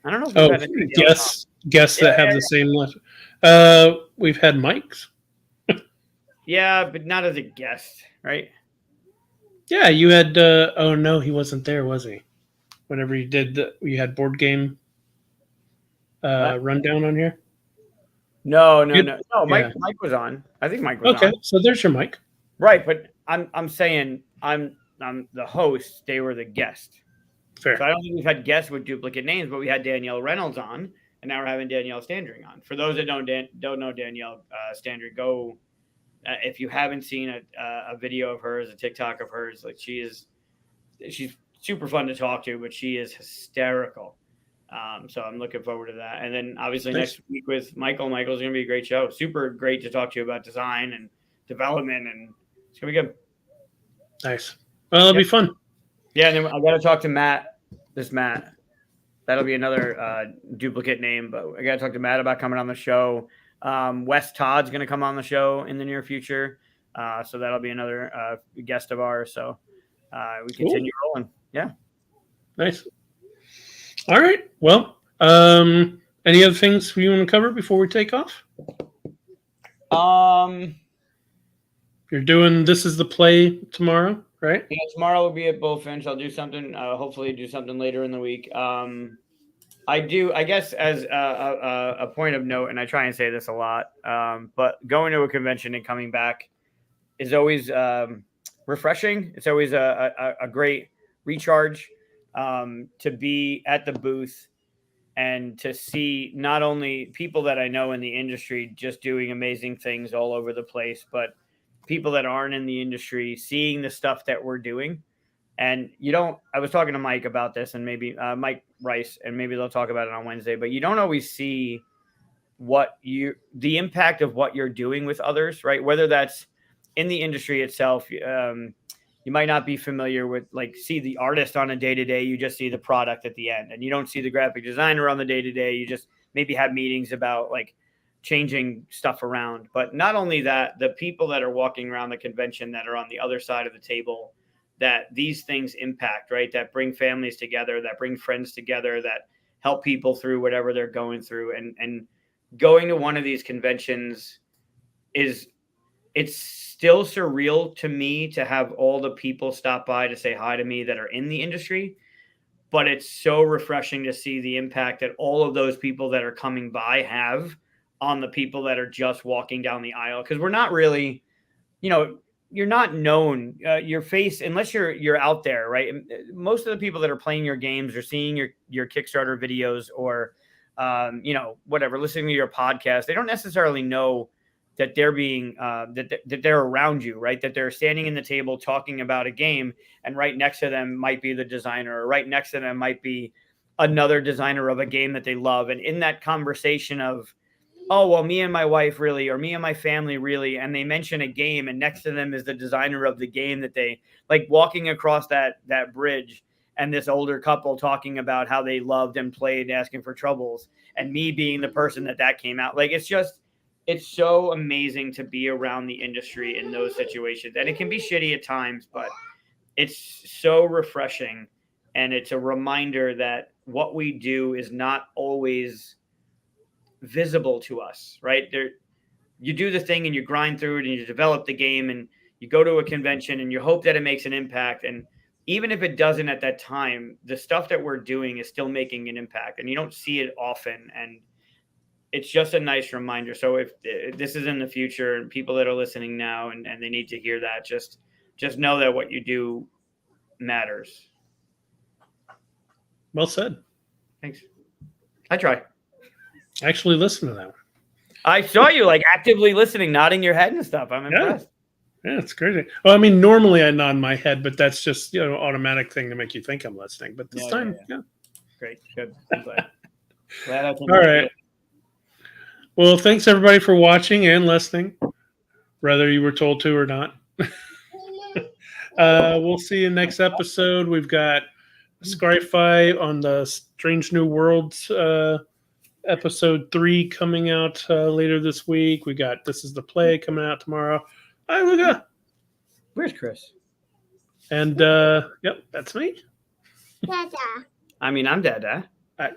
I don't know if we've had any guests that have the same last. We've had Mike's. Yeah, but not as a guest, right? Yeah, you had. Oh no, he wasn't there, was he? Whenever you did, you had board game rundown on here. No. Mike was on. I think Mike was on. Okay, so there's your Mike. Right, but I'm saying I'm the host. They were the guest. Fair. So I don't think we've had guests with duplicate names, but we had Danielle Reynolds on, and now we're having Danielle Standring on. For those that don't know Danielle Standring, go if you haven't seen a video of hers, a TikTok of hers. Like she's super fun to talk to, but she is hysterical. So I'm looking forward to that. And then obviously next week with Michael's going to be a great show. Super great to talk to you about design and development, and it's going to be good. Nice. Well, it'll be fun. Yeah, and then I got to talk to Matt. This Matt. That'll be another duplicate name, but I got to talk to Matt about coming on the show. Wes Todd's going to come on the show in the near future. So that'll be another guest of ours. So we continue rolling. Yeah. Nice. All right. Well, any other things you want to cover before we take off? You're doing This Is the Play tomorrow, right? Yeah, tomorrow will be at Bullfinch. I'll do something, hopefully do something later in the week. I guess as a point of note, and I try and say this a lot, but going to a convention and coming back is always refreshing. It's always a great recharge to be at the booth and to see not only people that I know in the industry just doing amazing things all over the place, but people that aren't in the industry seeing the stuff that we're doing. And I was talking to Mike about this, and maybe Mike Rice, and maybe they'll talk about it on Wednesday, but you don't always see the impact of what you're doing with others, right? Whether that's in the industry itself, you might not be familiar with, see the artist on a day-to-day. You just see the product at the end, and you don't see the graphic designer on the day-to-day. You just maybe have meetings about changing stuff around. But not only that, the people that are walking around the convention that are on the other side of the table, that these things impact, right? That bring families together, that bring friends together, that help people through whatever they're going through. And going to one of these conventions it's still surreal to me to have all the people stop by to say hi to me that are in the industry. But it's so refreshing to see the impact that all of those people that are coming by have on the people that are just walking down the aisle. Because we're not really, you're not known, your face, unless you're out there, right? Most of the people that are playing your games or seeing your Kickstarter videos or, whatever, listening to your podcast, they don't necessarily know that they're being, that they're around you, right? That they're standing in the table talking about a game, and right next to them might be the designer, or right next to them might be another designer of a game that they love. And in that conversation of, oh, well, me and my wife really, or me and my family really, and they mention a game, and next to them is the designer of the game that they walking across that bridge, and this older couple talking about how they loved and played Asking for Troubles, and me being the person that came out. It's so amazing to be around the industry in those situations. And it can be shitty at times, but it's so refreshing. And it's a reminder that what we do is not always visible to us, right? You do the thing and you grind through it and you develop the game and you go to a convention and you hope that it makes an impact. And even if it doesn't at that time, the stuff that we're doing is still making an impact, and you don't see it often. And it's just a nice reminder. So if this is in the future and people that are listening now and they need to hear that, just know that what you do matters. Well said. Thanks. I try. Actually listen to that one. I saw you actively listening, nodding your head and stuff. I'm impressed. Yeah, it's crazy. Well, I mean, normally I nod my head, but that's just, automatic thing to make you think I'm listening. But this time, yeah. Great. Good. I'm glad I can. All right. Well, thanks everybody for watching and listening, whether you were told to or not. We'll see you next episode. We've got Scryfy on the Strange New Worlds episode 3 coming out later this week. We got This Is the Play coming out tomorrow. Hi, Luca. Where's Chris? And yep, that's me. Dada. I mean, I'm Dada.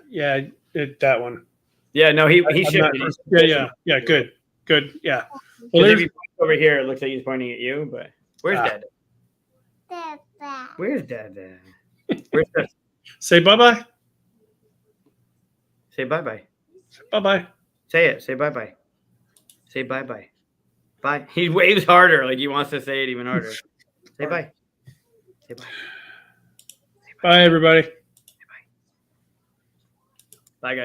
Yeah, that one. Yeah, no, he shifted. Yeah, good, yeah. Well, if he points over here, it looks like he's pointing at you, but where's Dada? Dada. Where's Dada? Where's Chris? Say bye-bye. Say bye-bye. Bye-bye. Say it. Say bye-bye. Say bye-bye. Bye. He waves harder, like he wants to say it even harder. Say bye. Say bye. Bye, everybody. Bye, guys.